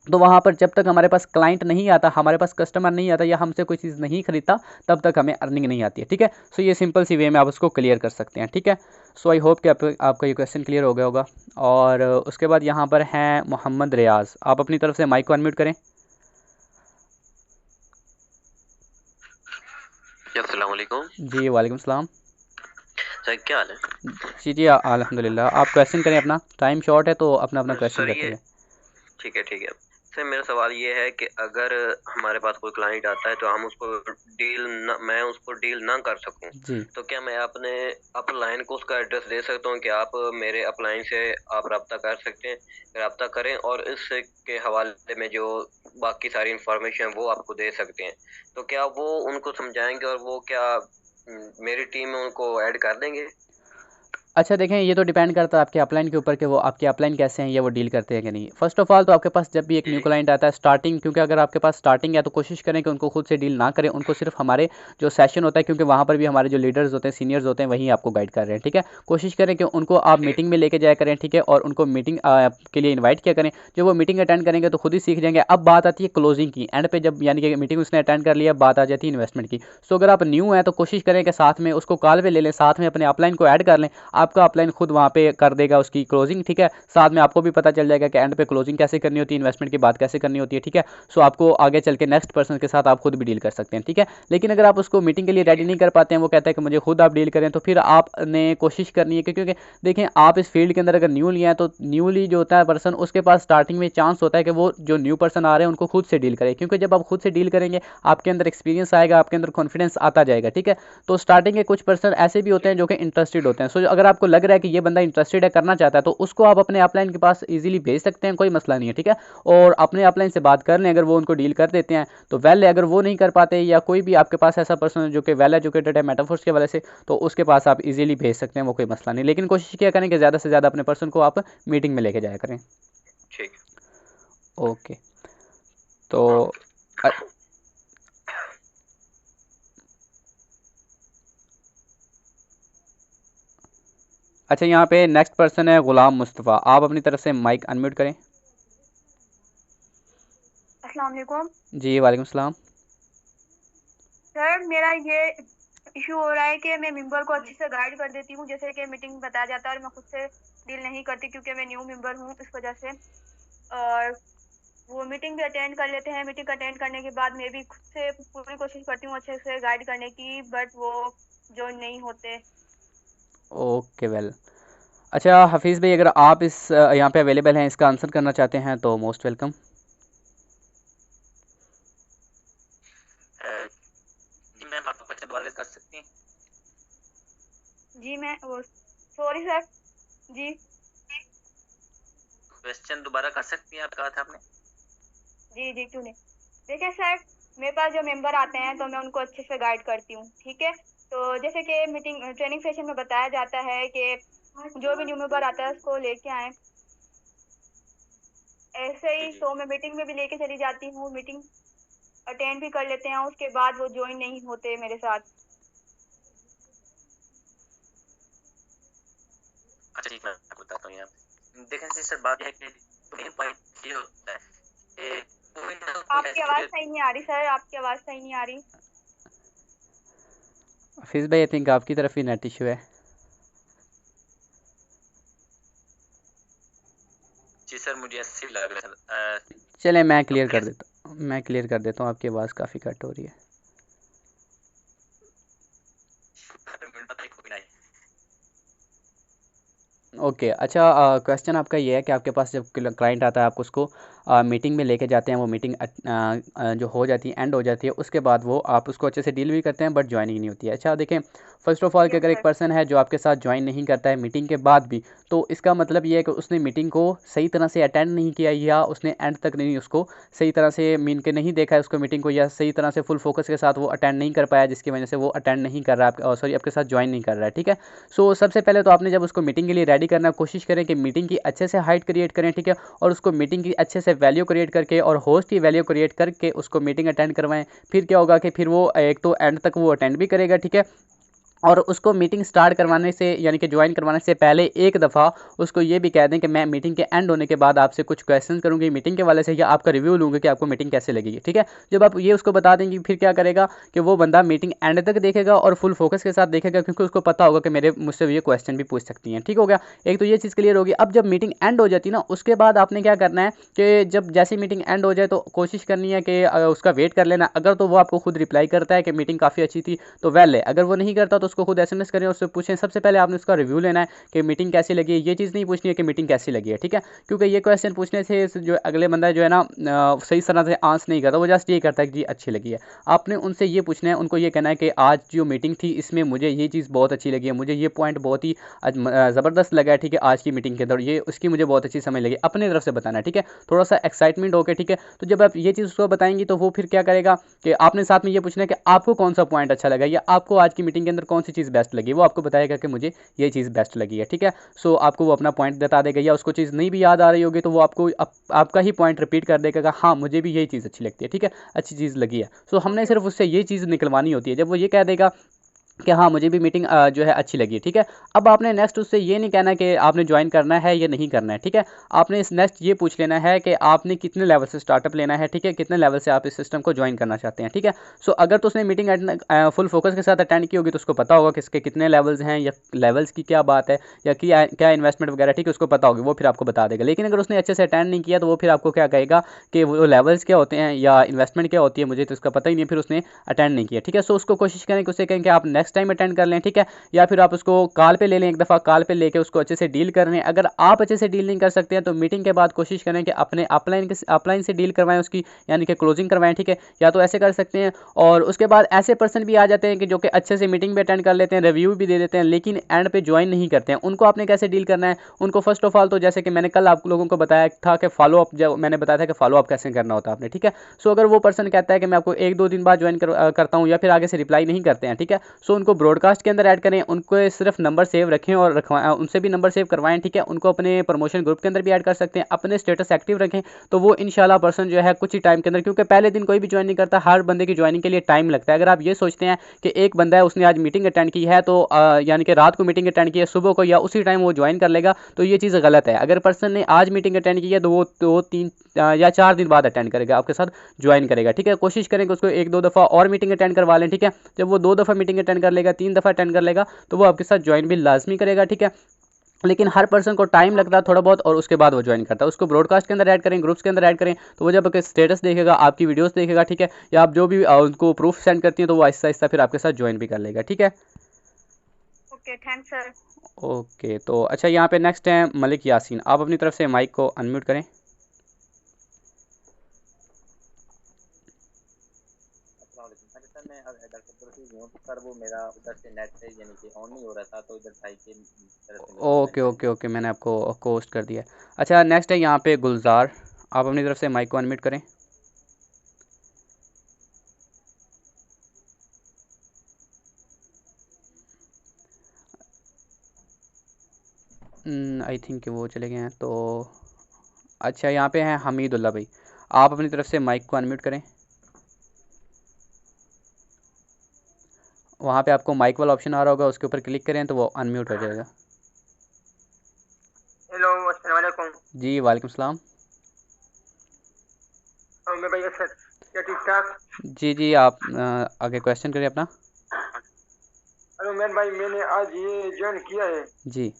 तो वहाँ पर जब तक हमारे पास क्लाइंट नहीं आता, हमारे पास कस्टमर नहीं आता, या हमसे कोई चीज़ नहीं खरीदता, तब तक हमें अर्निंग नहीं आती है, ठीक है। सो ये सिंपल सी वे में आप उसको क्लियर कर सकते हैं, ठीक है। सो आई होप कि आपका ये क्वेश्चन क्लियर हो गया होगा। और उसके बाद यहाँ पर हैं मोहम्मद रियाज, आप अपनी तरफ से माइक को अनम्यूट करें। अस्सलाम वालेकुम। जी वालेकुम सलाम। सर क्या हाल है? जी अल्हम्दुलिल्लाह। आप क्वेश्चन करें अपना, टाइम शॉर्ट है तो अपना अपना क्वेश्चन सर करते ये हैं। ठीक है सर, मेरा सवाल ये है कि अगर हमारे पास कोई क्लाइंट आता है तो हम उसको मैं उसको डील ना कर सकूं, जी तो क्या मैं अपने अपलाइन को उसका एड्रेस दे सकता हूं कि आप मेरे अपलाइन से आप रब्ता कर सकते हैं, रब्ता करें, और इसके हवाले में जो बाकी सारी इंफॉर्मेशन वो आपको दे सकते हैं, तो क्या वो उनको समझाएंगे और वो क्या मेरी टीम में उनको ऐड कर देंगे? अच्छा, देखें, ये तो डिपेंड करता है आपके अपलाइन के ऊपर कि वो आपके अपलाइन कैसे हैं या वो डील करते हैं कि नहीं। फर्स्ट ऑफ ऑल तो आपके पास जब भी एक न्यू जी क्लाइंट आता है स्टार्टिंग, क्योंकि अगर आपके पास स्टार्टिंग है तो कोशिश करें कि उनको खुद से डील ना करें, उनको सिर्फ हमारे जो सेशन होता है, क्योंकि वहाँ पर भी हमारे जो लीडर्स होते हैं, सीनियर्स होते हैं, वही आपको गाइड कर रहे हैं, ठीक है। कोशिश करें कि उनको आप ठीक है। मीटिंग में लेके जाया करें, ठीक है, और उनको मीटिंग के लिए इन्वाइट किया करें। जब वो मीटिंग अटेंड करेंगे तो खुद ही सीख जाएंगे। अब बात आती है क्लोजिंग की, एंड पे जब यानी कि मीटिंग उसने अटेंड कर लिया, बात आ जाती है इन्वेस्टमेंट की। सो अगर आप न्यू हैं तो कोशिश करें कि साथ में उसको कॉल पे ले लें, साथ में अपने अपलाइन को ऐड कर लें। आपका अपलाइन खुद वहाँ पे कर देगा उसकी क्लोजिंग, ठीक है। साथ में आपको भी पता चल जाएगा कि एंड पे क्लोजिंग कैसे करनी होती है, इन्वेस्टमेंट की बात कैसे करनी होती है, ठीक है। सो आपको आगे चल के नेक्स्ट पर्सन के साथ आप खुद भी डील कर सकते हैं, ठीक है। लेकिन अगर आप उसको मीटिंग के लिए ठीक रेडी है। नहीं कर पाते हैं, वो कहता है कि मुझे खुद आप डील करें, तो फिर आपने कोशिश करनी है क्योंकि देखें, आप इस फील्ड के अंदर अगर न्यूली हैं तो न्यूली जो होता है पर्सन, उसके पास स्टार्टिंग में चांस होता है कि वो जो न्यू पर्सन आ रहे हैं उनको खुद से डील करे, क्योंकि जब आप खुद से डील करेंगे आपके अंदर एक्सपीरियंस आएगा, आपके अंदर कॉन्फिडेंस आता जाएगा, ठीक है। तो स्टार्टिंग के कुछ पर्सन ऐसे भी होते हैं जो कि इंटरेस्टेड होते हैं। सो अगर आपको लग रहा है कि ये बंदा इंटरेस्टेड है, करना चाहता है, तो उसको आप अपने अपलाइन के पास इजीली भेज सकते हैं, कोई मसला नहीं है, ठीक है। और अपने अपलाइन से बात कर लें, अगर वो उनको डील कर देते हैं तो वेल है, अगर वो नहीं कर पाते या कोई भी आपके पास ऐसा पर्सन है जो कि वेल एजुकेटेड है मेटाफोर्स के वाले से, तो उसके पास आप इजीली भेज सकते हैं, वो कोई मसला नहीं। लेकिन कोशिश किया करें कि ज़्यादा से ज़्यादा अपने पर्सन को आप मीटिंग में लेके जाया करें। ठीक। ओके। तो ओके। अच्छा, यहाँ पे नेक्स्ट पर्सन है गुलाम मुस्तफ़ा, आप अपनी तरफ से माइक अनम्यूट करें। अस्सलाम वालेकुम। जी वालेकुम सलाम। सर मेरा ये इशू हो रहा है कि मैं मेंबर को अच्छे से गाइड कर देती हूँ, जैसे कि मीटिंग में बताया जाता है, और मैं खुद से डील नहीं करती क्योंकि मैं न्यू मेंबर हूँ इस वजह से। और वो मीटिंग भी अटेंड कर लेते हैं। मीटिंग अटेंड करने के बाद मैं भी खुद से पूरी कोशिश करती हूँ अच्छे से गाइड करने की, बट वो ज्वाइन नहीं होते। Okay well. अच्छा हफीज़ भाई, अगर आप इस यहाँ पे अवेलेबल हैं, इसका आंसर करना चाहते हैं तो मोस्ट वेलकम। जी मैम, आप क्वेश्चन दोबारा कर सकती हैं? जी मैं वो सॉरी सर जी। क्वेश्चन दोबारा कर सकती हैं, आप कहा था आपने? जी जी क्यों नहीं। देखिए सर, मेरे पास जो मेंबर आते हैं तो मैं उनको अच्छे से गाइड करती हूँ, ठीक है। तो जैसे कि मीटिंग ट्रेनिंग सेशन में बताया जाता है कि जो भी न्यू मेंबर आता है उसको लेके आए, ऐसे ही। जी तो मैं मीटिंग में भी लेके चली जाती हूँ, मीटिंग अटेंड भी कर लेते हैं, उसके बाद वो ज्वाइन नहीं होते मेरे साथ। अच्छा ठीक, मैं आपको बताता हूँ। यहाँ देखें जी सर, बात यह है कि मेन पॉइंट ये होता है कि कोई ना कोई आपकी ऐसी आवाज़ सही नहीं आ रही सर, आपकी आवाज़ सही नहीं आ रही। हफीज़ भाई आई थिंक आपकी तरफ ही नेट इशू है। जी सर, मुझे ऐसे ही लग रहा है सर। चले मैं अब क्लियर कर कैसे? देता हूँ, मैं क्लियर कर देता हूँ, आपकी आवाज़ काफ़ी कट हो रही है। मिनट बताइए, कोई नहीं। ओके अच्छा, क्वेश्चन आपका ये है कि आपके पास जब क्लाइंट आता है, आप उसको मीटिंग में लेके जाते हैं, वो मीटिंग जो हो जाती है, एंड हो जाती है, उसके बाद वो आप उसको अच्छे से डील भी करते हैं बट ज्वाइनिंग नहीं होती है। अच्छा देखें, फर्स्ट ऑफ ऑल कि यस अगर एक सर। पर्सन है जो आपके साथ ज्वाइन नहीं करता है मीटिंग के बाद भी, तो इसका मतलब ये है कि उसने मीटिंग को सही तरह से अटेंड नहीं किया, या उसने एंड तक नहीं उसको सही तरह से मीन के नहीं देखा है उसको मीटिंग को, या सही तरह से फुल फोकस के साथ वो अटेंड नहीं कर पाया, जिसकी वजह से वो अटेंड नहीं कर रहा है, सॉरी आपके साथ ज्वाइन नहीं कर रहा है, ठीक है। सो सबसे पहले तो आपने जब उसको मीटिंग के लिए रेडी करना, कोशिश करें कि मीटिंग की अच्छे से हाइट क्रिएट करें, ठीक है, और उसको मीटिंग की अच्छे से वैल्यू क्रिएट करके और होस्ट की वैल्यू क्रिएट करके उसको मीटिंग अटेंड करवाएं। फिर क्या होगा कि फिर वो एक तो एंड तक वो अटेंड भी करेगा, ठीक है, और उसको मीटिंग स्टार्ट यस करवाने से यानी कि ज्वाइन करवाने से पहले एक दफ़ा उसको ये भी कह दें कि मैं मीटिंग के एंड होने के बाद आपसे कुछ क्वेश्चन करूंगी मीटिंग के वाले से, या आपका रिव्यू लूँगी कि आपको मीटिंग कैसे लगेगी, ठीक है। जब आप ये उसको बता देंगे, फिर क्या करेगा कि वो बंदा मीटिंग एंड तक देखेगा और फुल फोकस के साथ देखेगा, क्योंकि उसको पता होगा कि मेरे मुझसे ये क्वेश्चन भी पूछ सकती हैं, ठीक हो गया। एक तो ये चीज़ क्लियर होगी। अब जब मीटिंग एंड हो जाती है ना, उसके बाद आपने क्या करना है कि जब जैसी मीटिंग एंड हो जाए तो कोशिश करनी है कि उसका वेट कर लेना। अगर तो वो आपको खुद रिप्लाई करता है कि मीटिंग काफ़ी अच्छी थी तो वेल है, अगर वो नहीं करता तो उसको खुद एसएमएस करें, उससे पूछें। सबसे पहले आपने उसका रिव्यू लेना है कि मीटिंग कैसी लगी है, ये चीज़ नहीं पूछनी है कि मीटिंग कैसी लगी है, ठीक है, क्योंकि ये क्वेश्चन पूछने से जो अगले बंदा जो है ना सही तरह से आंसर नहीं करता, वो जस्ट ये करता है कि जी अच्छी लगी है। आपने उनसे ये पूछना है, उनको ये कहना है कि आज जो मीटिंग थी इसमें मुझे ये चीज़ बहुत अच्छी लगी है, मुझे ये पॉइंट बहुत ही ज़बरदस्त लगा है, ठीक है, आज की मीटिंग के अंदर ये उसकी मुझे बहुत अच्छी समझ लगी, अपनी तरफ से बताना है, ठीक है, थोड़ा सा एक्साइटमेंट होकर, ठीक है। तो जब आप ये चीज़ उसको बताएंगी तो वो फिर क्या करेगा कि आपने साथ में ये पूछना है कि आपको कौन सा पॉइंट अच्छा लगा, या आपको आज की मीटिंग के अंदर कौन सी चीज़ बेस्ट लगी, वो आपको बताएगा कि मुझे ये चीज़ बेस्ट लगी है, ठीक है। सो आपको वो अपना पॉइंट बता देगा, या उसको चीज़ नहीं भी याद आ रही होगी तो वो आपको आपका ही पॉइंट रिपीट कर देगा कि हाँ मुझे भी यही चीज़ अच्छी लगती है, ठीक है, अच्छी चीज़ लगी है। सो हमने ओके। सिर्फ उससे ये चीज़ निकलवानी होती है। जब वो ये कह देगा कि हाँ मुझे भी मीटिंग जो है अच्छी लगी है, ठीक है, अब आपने नेक्स्ट उससे ये नहीं कहना कि आपने ज्वाइन करना है या नहीं करना है, ठीक है। आपने इस नेक्स्ट ये पूछ लेना है कि आपने कितने लेवल से स्टार्टअप लेना है, ठीक है, कितने लेवल से आप इस सिस्टम को ज्वाइन करना चाहते हैं, ठीक है। सो अगर तो उसने मीटिंग फुल फोकस के साथ अटेंड की होगी तो उसको पता होगा कि इसके कितने लेवल्स हैं, या लेवल्स की क्या बात है, या क्या इन्वेस्टमेंट वगैरह, ठीक है, उसको पता होगी, वो फिर आपको बता देगा। लेकिन अगर उसने अच्छे से अटेंड नहीं किया तो वो फिर आपको क्या कहेगा कि वो लेवल्स क्या होते हैं या इन्वेस्टमेंट क्या होती है, मुझे तो इसका पता ही नहीं, फिर उसने अटेंड नहीं किया, ठीक है। सो उसको कोशिश करें कि उससे कहें कि आप नेक्स्ट टाइम अटेंड कर लें, ठीक है, या फिर आप उसको कॉल पे ले लें, एक दफ़ा कॉल पे लेके उसको अच्छे से डील कर लें। अगर आप अच्छे से डील नहीं कर सकते हैं तो मीटिंग के बाद कोशिश करें कि अपने अपलाइन से डील करवाएं उसकी, यानी कि क्लोजिंग करवाएं, ठीक है, या तो ऐसे कर सकते हैं। और उसके बाद ऐसे पर्सन भी आ जाते हैं कि जो कि अच्छे से मीटिंग भी अटेंड कर लेते हैं, रिव्यू भी दे देते हैं, लेकिन एंड पे ज्वाइन नहीं करते हैं। उनको आपने कैसे डील करना है, उनको फर्स्ट ऑफ ऑल तो जैसे कि मैंने कल आप लोगों को बताया था कि फॉलो अप, जब मैंने बताया था कि फॉलो अप कैसे करना होता है आपने, ठीक है। सो अगर वो पर्सन कहता है कि मैं आपको 1-2 दिन बाद ज्वाइन करता हूँ, या फिर आगे से रिप्लाई नहीं करते हैं, ठीक है, सो उनको ब्रॉडकास्ट के अंदर ऐड करें, उनको सिर्फ नंबर सेव रखें और उनसे भी नंबर सेव करवाएं, ठीक है, उनको अपने प्रमोशन ग्रुप के अंदर भी ऐड कर सकते हैं, अपने स्टेटस एक्टिव रखें, तो वो इंशाल्लाह पर्सन जो है कुछ ही टाइम के अंदर, क्योंकि पहले दिन कोई भी ज्वाइन नहीं करता, हर बंदे की ज्वाइनिंग के लिए टाइम लगता है। अगर आप ये सोचते हैं कि एक बंदा है उसने आज मीटिंग अटेंड की है तो यानी कि रात को मीटिंग अटेंड की है, सुबह को या उसी टाइम वो ज्वाइन कर लेगा, तो ये चीज़ गलत है। अगर पर्सन ने आज मीटिंग अटेंड की है तो वो 2-3 या 4 दिन बाद अटेंड करेगा, आपके साथ ज्वाइन करेगा, ठीक है। कोशिश करें कि उसको 1-2 दफ़ा और मीटिंग अटेंड करवा लें, ठीक है। जब वो 2 दफ़ा मीटिंग अटेंड कर लेगा, 3 दफ़ा अटेंड कर लेगा, तो वो आपके साथ ज्वाइन भी लाजमी करेगा, ठीक है। लेकिन हर पर्सन को टाइम लगता है थोड़ा बहुत और उसके बाद वो ज्वाइन करता है। उसको ब्रॉडकास्ट के अंदर ऐड करें, ग्रुप्स के अंदर ऐड करें, तो वो जब आपके स्टेटस देखेगा, आपकी वीडियोस देखेगा, ठीक है, या आप जो भी उनको प्रूफ सेंड करती हैं तो वो आहिस्ता आहिस्ता फिर आपके साथ ज्वाइन भी कर लेगा, ठीक है। Okay, thanks sir. ओके, तो अच्छा यहाँ पे नेक्स्ट है मलिक यासीन। आप अपनी तरफ से माइक को अनम्यूट करें। सर वो मेरा उधर से नेट से यानी कि ऑन नहीं हो रहा था, तो इधर भाई के तरफ से ओके ओके ओके, मैंने आपको कोस्ट कर दिया। अच्छा नेक्स्ट है यहाँ पे गुलजार। आप अपनी तरफ से माइक को अनम्यूट करें। आई थिंक वो चले गए हैं। तो अच्छा यहाँ पे हैं हमीदुल्ला भाई। आप अपनी तरफ से माइक को अनम्यूट करें। वहाँ पे आपको माइक वाला ऑप्शन आ रहा होगा, उसके ऊपर क्लिक करें तो वो अनम्यूट हो जाएगा। हेलो, अस्सलाम वालेकुम। जी वालेकुम सलाम। मैं भैया सर, क्या ठीक ठाक? जी आप आगे क्वेश्चन करिए अपना। हेलो मैन भाई, मैंने आज ये ज्वाइन किया है। जी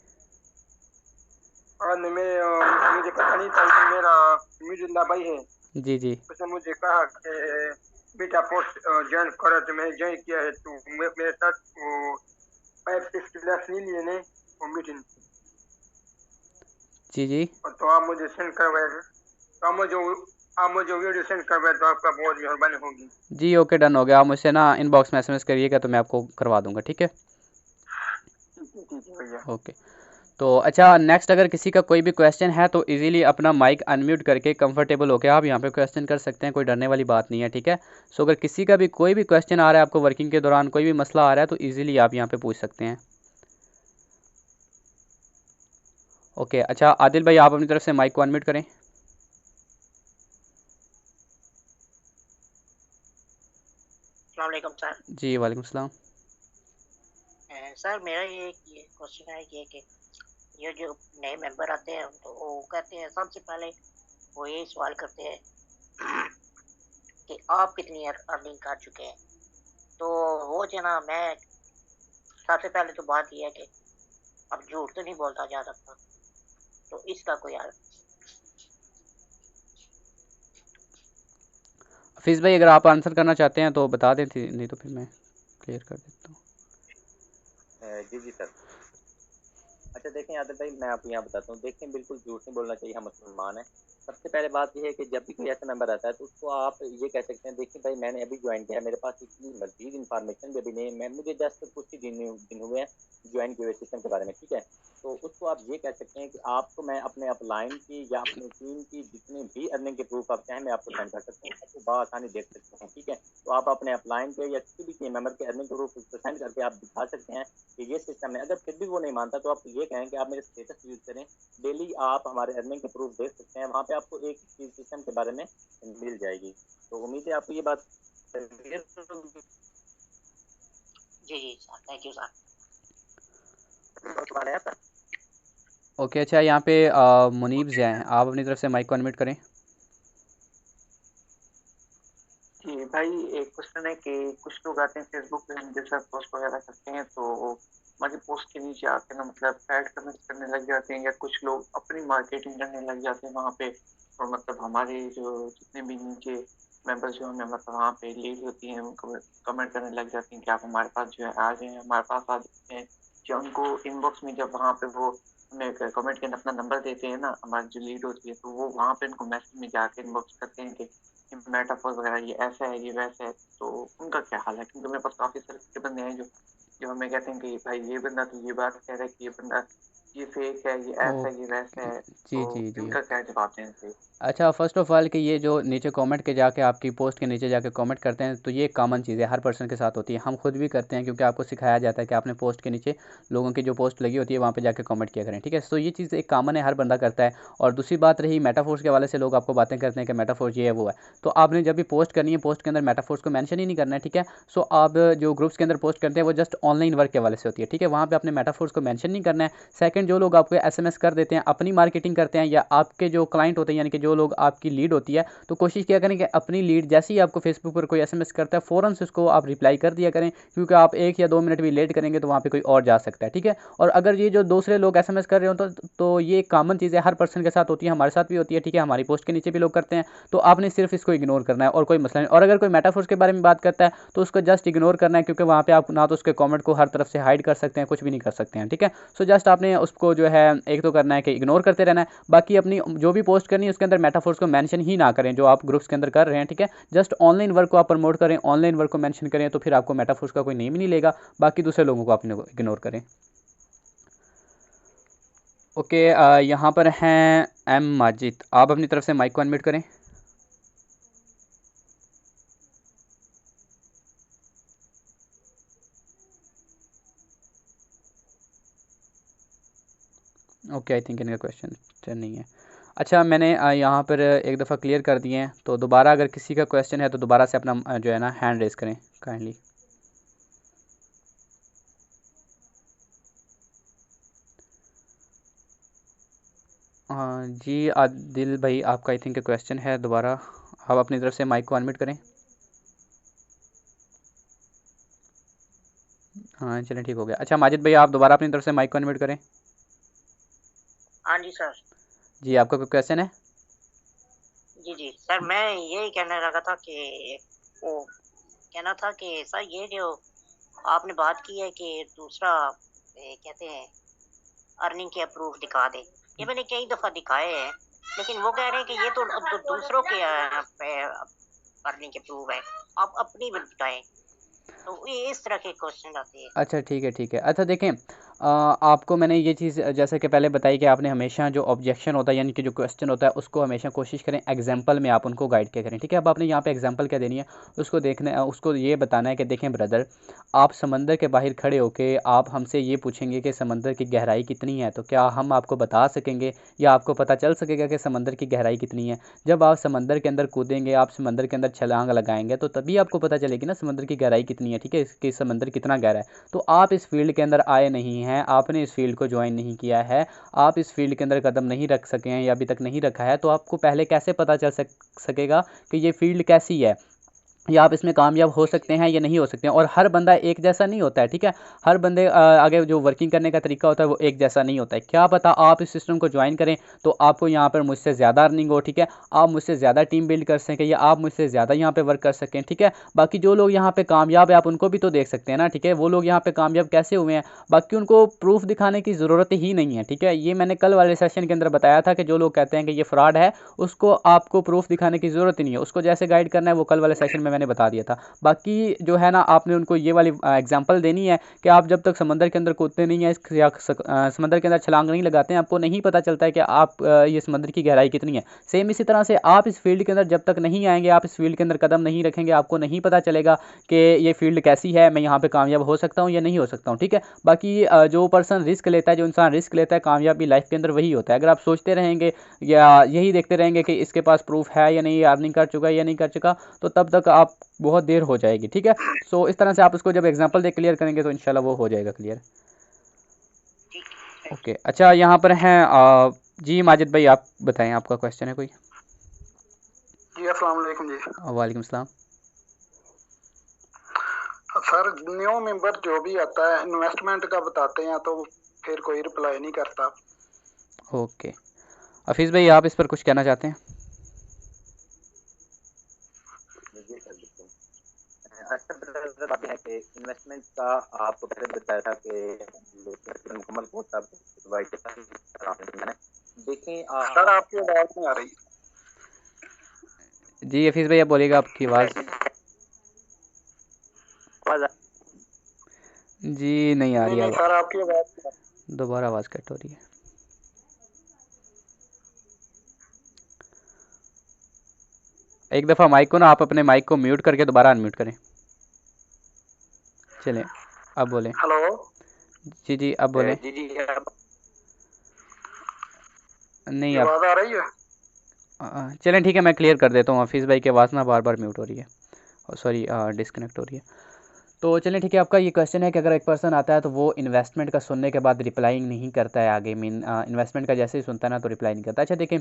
और मुझे पता नहीं था ये मेरा हमीदुल्ला भाई है। जी उसने मुझे कहा कि बेटा पोस्ट ज्वाइन करो, तो मैंने ज्वाइन किया है। तो मेरे साथ वो 5-6 क्लास नहीं लिए ने वो मीटिंग, जी तो आप मुझे सेंड करवाए, तो आप मुझे वीडियो सेंड करवाए तो आपका बहुत मेहरबानी होगी। जी ओके, डन हो गया। आप मुझसे ना इनबॉक्स में SMS करिएगा तो मैं आपको करवा दूंगा, ठीक है। भैया ओके, तो अच्छा नेक्स्ट अगर किसी का कोई भी क्वेश्चन है तो इजीली अपना माइक अनम्यूट करके कंफर्टेबल होकर आप यहाँ पे क्वेश्चन कर सकते हैं, कोई डरने वाली बात नहीं है, ठीक है। सो अगर किसी का भी कोई भी क्वेश्चन आ रहा है आपको वर्किंग के दौरान, कोई भी मसला आ रहा है, तो इजीली आप यहाँ पे पूछ सकते हैं। ओके, अच्छा आदिल भाई आप अपनी तरफ से माइक को अनम्यूट करें। अस्सलाम वालेकुम सर। जी वालेकुम सलाम। सर मेरा ये क्वेश्चन है कि ये जो नए मेंबर आते हैं तो वो कहते हैं, सबसे पहले वो ये सवाल करते हैं कि आप कितनी अर्निंग कर चुके हैं। तो वो जो ना, मैं सबसे पहले तो बात ये है कि अब झूठ तो नहीं बोलता जा सकता, तो इसका कोई हल? हफीज़ भाई अगर आप आंसर करना चाहते हैं तो बता दें, नहीं तो फिर मैं क्लियर कर देता हूँ। जी सर। अच्छा देखें आदिल भाई, मैं आपको यहाँ बताता हूँ। देखें बिल्कुल झूठ नहीं बोलना चाहिए, हम मुसलमान हैं। सबसे पहले बात यह है कि जब भी कोई ऐसा मेंबर आता है तो उसको आप ये कह सकते हैं, देखिए भाई मैंने अभी ज्वाइन किया है, मेरे पास इतनी मजीद इन्फॉर्मेशन भी अभी नहीं, मुझे जस्ट कुछ ही दिन हुए हैं ज्वाइन किए हुए सिस्टम के बारे में, ठीक है। तो उसको आप ये कह सकते हैं कि आपको मैं अपने अपलाइन की या अपनी टीम की जितने भी अर्निंग के प्रूफ आप चाहें मैं आपको सेंड कर सकता हूँ, आपको बआसानी देख सकते हैं, ठीक है। तो आप अपने अपलाइन के या किसी भी टीम मेंबर के अर्निंग के प्रूफ उसको सेंड करके आप दिखा सकते हैं कि ये सिस्टम है। अगर फिर भी वो नहीं मानता तो आप ये कहें कि आप मेरे स्टेटस यूज करें, डेली आप हमारे अर्निंग के प्रूफ देख सकते हैं, वहाँ पे आपको एक चीज सिस्टम के बारे में मिल जाएगी। तो उम्मीद है आपको ये बात जी sir, thank you sir. Okay, अच्छा यहाँ पे मुनीब ज़िया हैं। आप अपनी तरफ से माइक को अनम्यूट करें। जी भाई, एक क्वेश्चन है कि कुछ लोग आते हैं फेसबुक पे, हम जैसा पोस्ट वगैरह करते हैं तो हमारी पोस्ट के नीचे आके ना मतलब ऐड कमेंट करने लग जाते हैं, या कुछ लोग अपनी मार्केटिंग करने लग जाते हैं वहाँ पे। और मतलब हमारे जो जितने भी नीचे मेंबर्स जो हमें मतलब वहाँ पे लीड होती हैं कमेंट करने लग जाती हैं कि आप हमारे पास जो है आ जाएं, हमारे पास आ जाते हैं। जो उनको इनबॉक्स में जब वहाँ पे वो हमें कमेंट के अपना नंबर देते हैं ना, हमारी जो लीड होती है, तो वो वहाँ पे उनको मैसेज में जाके इनबॉक्स करते हैं कि मेटाफोर वगैरह ये ऐसा है, ये वैसा है। तो उनका क्या हाल है? क्योंकि मेरे पास काफी सारे बंदे हैं जो हमें कहते हैं कि भाई ये बंदा तो ये बात कह रहा है कि ये बंदा ये फेक है, ये ऐसा है, ये वैसा है। जी तो जी इनका क्या जवाब दें इनसे? अच्छा, फ़र्स्ट ऑफ़ ऑल कि ये जो नीचे कमेंट के जाके आपकी पोस्ट के नीचे जाके कमेंट करते हैं, तो ये कॉमन चीज़ है, हर पर्सन के साथ होती है। हम खुद भी करते हैं क्योंकि आपको सिखाया जाता है कि आपने पोस्ट के नीचे लोगों की जो पोस्ट लगी होती है वहाँ पे जाके कमेंट किया करें, ठीक है। तो ये चीज़ एक कॉमन है, हर बंदा करता है। और दूसरी बात रही मेटाफोर्स के हवाले से, लोग आपको बातें करते हैं कि मेटाफोर्स ये है वो है, तो आपने जब भी पोस्ट करनी है पोस्ट के अंदर मेटाफोर्स को मेंशन ही नहीं करना है, ठीक है। सो आप जो ग्रुप्स के अंदर पोस्ट करते हैं वो जस्ट ऑनलाइन वर्क के हवाले से होती है, ठीक है, वहाँ पर आपने मेटाफोर्स को मेंशन नहीं करना है। सेकंड करें, जो लोग आपको SMS कर देते हैं, अपनी मार्केटिंग करते हैं, या आपके जो क्लाइंट होते हैं यानी कि जो लोग आपकी लीड होती है, तो कोशिश किया करें कि अपनी लीड जैसे ही आपको फेसबुक पर कोई SMS करता है फ़ौरन से उसको आप रिप्लाई कर दिया करें, क्योंकि आप 1 या 2 मिनट भी लेट करेंगे तो वहाँ पे कोई और जा सकता है, ठीक है। और अगर ये जो दूसरे लोग SMS कर रहे हो तो ये कॉमन चीज़ है, हर पर्सन के साथ होती है, हमारे साथ भी होती है, ठीक है, हमारी पोस्ट के नीचे भी लोग करते हैं, तो आपने सिर्फ इसको इग्नोर करना है और कोई मसला नहीं। और अगर कोई मेटाफोर्स के बारे में बात करता है तो उसको जस्ट इग्नोर करना है, क्योंकि वहाँ पे आप ना तो उसके कमेंट को हर तरफ से हाइड कर सकते हैं, कुछ भी नहीं कर सकते हैं, ठीक है। सो जस्ट आपने उसको जो है एक तो करना है कि इग्नोर करते रहना है, बाकी अपनी जो भी पोस्ट करनी है उसके अंदर मेटाफोर्स को मेंशन ही ना करें जो आप ग्रुप्स के अंदर कर रहे हैं, ठीक है। जस्ट ऑनलाइन वर्क को आप प्रमोट करें, ऑनलाइन वर्क को मेंशन करें, तो फिर आपको मेटाफोर्स का कोई नेम ही नहीं लेगा, बाकी दूसरे लोगों को आप इग्नोर करें। ओके, यहाँ पर हैं M माजिद, आप अपनी तरफ से माइक को अनम्यूट करें। ओके, आई थिंक इनका क्वेश्चन नहीं है। अच्छा, मैंने यहाँ पर एक दफ़ा क्लियर कर दिए हैं, तो दोबारा अगर किसी का क्वेश्चन है तो दोबारा से अपना जो है ना हैंड रेज़ करें काइंडली। जी आदिल भाई, आपका आई थिंक क्वेश्चन है, दोबारा आप अपनी तरफ से माइक को अनम्यूट करें। हाँ चलें, ठीक हो गया। अच्छा माजिद भाई, आप दोबारा अपनी तरफ से माइक को अनम्यूट करें। हाँ जी सर। जी, आपका कोई क्वेश्चन है? जी जी सर, मैं यही कहने लगा था कि वो कहना था कि सर ये जो आपने बात की है कि दूसरा कहते हैं अर्निंग के अप्रूव दिखा दे, ये मैंने कई दफ़ा दिखाए हैं, लेकिन वो कह रहे हैं कि ये तो दूसरों के अर्निंग के अप्रूव है, आप अपनी भी बताएं, तो ये इस तरह के क्वेश्चन आते हैं। अच्छा ठीक है ठीक है। अच्छा देखें, आपको मैंने ये चीज़ जैसे कि पहले बताई कि आपने हमेशा जो ऑब्जेक्शन होता है यानी कि जो क्वेश्चन होता है उसको हमेशा कोशिश करें एग्जांपल में आप उनको गाइड क्या करें, ठीक है। अब आपने यहाँ पे एग्जांपल क्या देनी है, उसको देखना, उसको ये बताना है कि देखें ब्रदर, आप समंदर के बाहर खड़े होके आप हमसे ये पूछेंगे कि समंदर की गहराई कितनी है, तो क्या हम आपको बता सकेंगे या आपको पता चल सकेगा कि समंदर की गहराई कितनी है? जब आप समंदर के अंदर कूदेंगे, आप समंदर के अंदर छलांग लगाएंगे, तो तभी आपको पता चलेगी ना समंदर की गहराई कितनी है, ठीक है, कि समंदर कितना गहरा है। तो आप इस फील्ड के अंदर आए नहीं हैं, आपने इस फील्ड को ज्वाइन नहीं किया है, आप इस फील्ड के अंदर कदम नहीं रख सके हैं या अभी तक नहीं रखा है, तो आपको पहले कैसे पता चल सकेगा कि ये फील्ड कैसी है या आप इसमें कामयाब हो सकते हैं या नहीं हो सकते हैं। और हर बंदा एक जैसा नहीं होता है, ठीक है, हर बंदे आगे जो वर्किंग करने का तरीका होता है वो एक जैसा नहीं होता है। क्या पता आप इस सिस्टम को ज्वाइन करें तो आपको यहाँ पर मुझसे ज़्यादा अर्निंग हो, ठीक है, आप मुझसे ज़्यादा टीम बिल्ड कर सकें या आप मुझसे ज़्यादा यहाँ पे वर्क कर सकें, ठीक है। बाकी जो लोग यहाँ पे कामयाब है आप उनको भी तो देख सकते हैं ना, ठीक है, वो लोग यहाँ पे कामयाब कैसे हुए हैं, बाकी उनको प्रूफ दिखाने की ज़रूरत ही नहीं है, ठीक है। ये मैंने कल वाले सेशन के अंदर बताया था कि जो लोग कहते हैं कि ये फ्रॉड है उसको आपको प्रूफ दिखाने की ज़रूरत ही नहीं है, उसको जैसे गाइड करना है वो कल वाले सेशन में मैंने बता दिया था। बाकी जो है ना आपने उनको ये वाली एग्जांपल देनी है कि आप जब तक समंदर के अंदर कूदते नहीं हैं या समंदर के अंदर छलांग नहीं लगाते हैं आपको नहीं पता चलता है कि आप ये समंदर की गहराई कितनी है। सेम इसी तरह से आप इस फील्ड के अंदर जब तक नहीं आएंगे, आप इस फील्ड के अंदर कदम नहीं रखेंगे, आपको नहीं पता चलेगा कि ये फील्ड कैसी है, मैं यहाँ पे कामयाब हो सकता हूँ या नहीं हो सकता हूँ, ठीक है। बाकी जो पर्सन रिस्क लेता है, जो इंसान रिस्क लेता है कामयाबी लाइफ के अंदर वही होता है। अगर आप सोचते रहेंगे या यही देखते रहेंगे कि इसके पास प्रूफ है या नहीं, अर्निंग कर चुका है या नहीं कर चुका, तो तब तक आप बहुत देर हो जाएगी, ठीक है। सो इस तरह से आप उसको जब एग्जांपल दे क्लियर करेंगे तो इंशाल्लाह वो हो जाएगा क्लियर। ओके अच्छा, यहाँ पर हैं जी माजिद भाई, आप बताएं आपका क्वेश्चन है कोई? जी अस्सलाम वालेकुम जी। वालेकुम सलाम। सर न्यू मेंबर जो भी आता है इन्वेस्टमेंट का बताते हैं तो फिर कोई रिप्लाई नहीं करता। ओके हफीज़ भाई, आप इस पर कुछ कहना चाहते हैं? बात है कि इन्वेस्टमेंट का आपको पहले बताया था कि मुकम्मल कोर्स आप देखें। सर आपकी आवाज नहीं आ रही। जी हफीज़ भाई आप बोलिएगा, आपकी आवाज़ जी नहीं आ रही है। सर आपकी आवाज दोबारा आवाज़ कट हो रही है। एक दफ़ा माइक को ना आप अपने माइक को म्यूट करके दोबारा अनम्यूट करें। चलें अब बोलें। हेलो जी जी अब बोलें। जी जी नहीं आवाज आ रही है? चलें ठीक है, मैं क्लियर कर देता हूँ। हफीज़ भाई की आवाज़ ना बार बार म्यूट हो रही है, सॉरी डिस्कनेक्ट हो रही है। तो चलिए ठीक है, आपका ये क्वेश्चन है कि अगर एक पर्सन आता है तो वो इन्वेस्टमेंट का सुनने के बाद रिप्लाई नहीं करता है आगे, मीन इन्वेस्टमेंट का जैसे ही सुनता है ना तो रिप्लाई नहीं करता। अच्छा देखिए,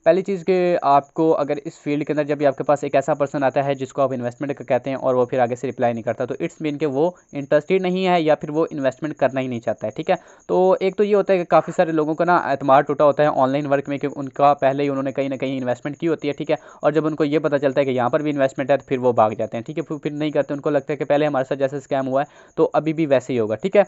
पहली चीज़ कि आपको अगर इस फील्ड के अंदर जब भी आपके पास एक ऐसा पर्सन आता है जिसको आप इन्वेस्टमेंट का कहते हैं और वो फिर आगे से रिप्लाई नहीं करता, तो इट्स मीन कि वो इंटरेस्टेड नहीं है या फिर वो इन्वेस्टमेंट करना ही नहीं चाहता है। ठीक है, तो एक तो ये होता है कि काफ़ी सारे लोगों का ना एतमाद टूटा होता है ऑनलाइन वर्क में, कि उनका पहले ही उन्होंने कहीं ना कहीं इन्वेस्टमेंट की होती है। ठीक है, और जब उनको ये पता चलता है कि यहाँ पर भी इन्वेस्टमेंट है तो फिर वो भाग जाते हैं। ठीक है, फिर नहीं करते, उनको लगता है कि पहले हमारे साथ जैसे स्कैम हुआ है तो अभी भी वैसे ही होगा। ठीक है,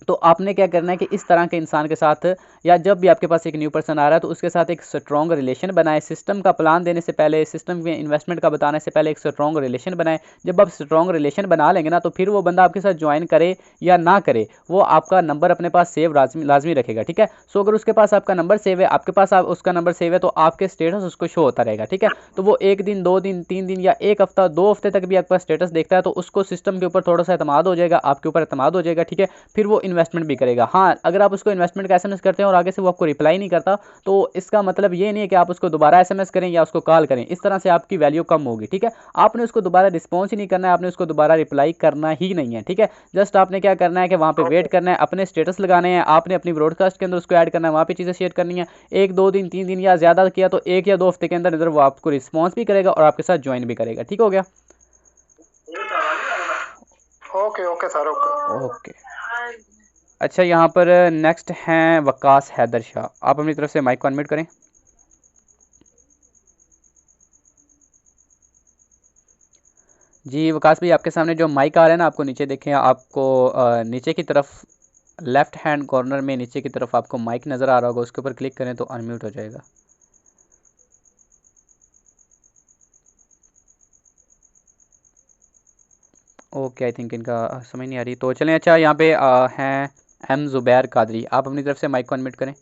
तो आपने क्या करना है कि इस तरह के इंसान के साथ, या जब भी आपके पास एक न्यू पर्सन आ रहा है तो उसके साथ एक स्ट्रॉन्ग रिलेशन बनाए। सिस्टम का प्लान देने से पहले, सिस्टम में इन्वेस्टमेंट का बताने से पहले एक स्ट्रॉन्ग रिलेशन बनाए। जब आप स्ट्रॉन्ग रिलेशन बना लेंगे ना तो फिर वो बंदा आपके साथ ज्वाइन करे या ना करे, वो आपका नंबर अपने पास सेव लाजमी रखेगा। ठीक है, सो अगर उसके पास आपका नंबर सेव है, आपके पास उसका नंबर सेव है, तो आपके स्टेटस उसको शो होता रहेगा। ठीक है, तो वो 1 दिन 2 दिन 3 दिन या 1 हफ्ता 2 हफ्ते तक भी आपका स्टेटस देखता है तो उसको सिस्टम के ऊपर थोड़ा सा एतमाद हो जाएगा, आपके ऊपर एतमाद हो जाएगा। ठीक है, फिर वो इन्वेस्टमेंट भी करेगा। हाँ, अगर आप उसको इन्वेस्टमेंट का एसएमएस करते हैं और आगे से वो आपको रिप्लाई नहीं करता, तो इसका मतलब ये नहीं है कि आप उसको दोबारा एसएमएस करें या उसको कॉल करें, इस तरह से आपकी वैल्यू कम होगी। ठीक है, आपने उसको दोबारा रिस्पॉन्स ही नहीं करना है, आपने उसको दोबारा रिप्लाई करना ही नहीं है। ठीक है, जस्ट आपने क्या करना है कि वहाँ पे वेट करना है, अपने स्टेटस लगाने हैं, आपने अपनी ब्रॉडकास्ट के अंदर उसको ऐड करना है, वहाँ पे चीज़ें शेयर करनी है। 1 2 दिन 3 दिन या ज़्यादा किया तो 1 या 2 हफ्ते के अंदर अंदर वो आपको रिस्पॉन्स भी करेगा और आपके साथ ज्वाइन भी करेगा। ठीक हो गया? Okay okay sir, okay. अच्छा, यहाँ पर नेक्स्ट हैं वकास हैदर शाह, आप अपनी तरफ से माइक को अनम्यूट करें। जी वकास भाई, आपके सामने जो माइक आ रहा है ना, आपको नीचे देखें, आपको नीचे की तरफ लेफ्ट हैंड कॉर्नर में नीचे की तरफ आपको माइक नज़र आ रहा होगा, उसके ऊपर क्लिक करें तो अनम्यूट हो जाएगा। ओके, आई थिंक इनका समझ नहीं आ रही, तो चलें। अच्छा, यहाँ पे हैं एम ज़ुबैर कादरी, आप अपनी तरफ से माइक को अनम्यूट करें।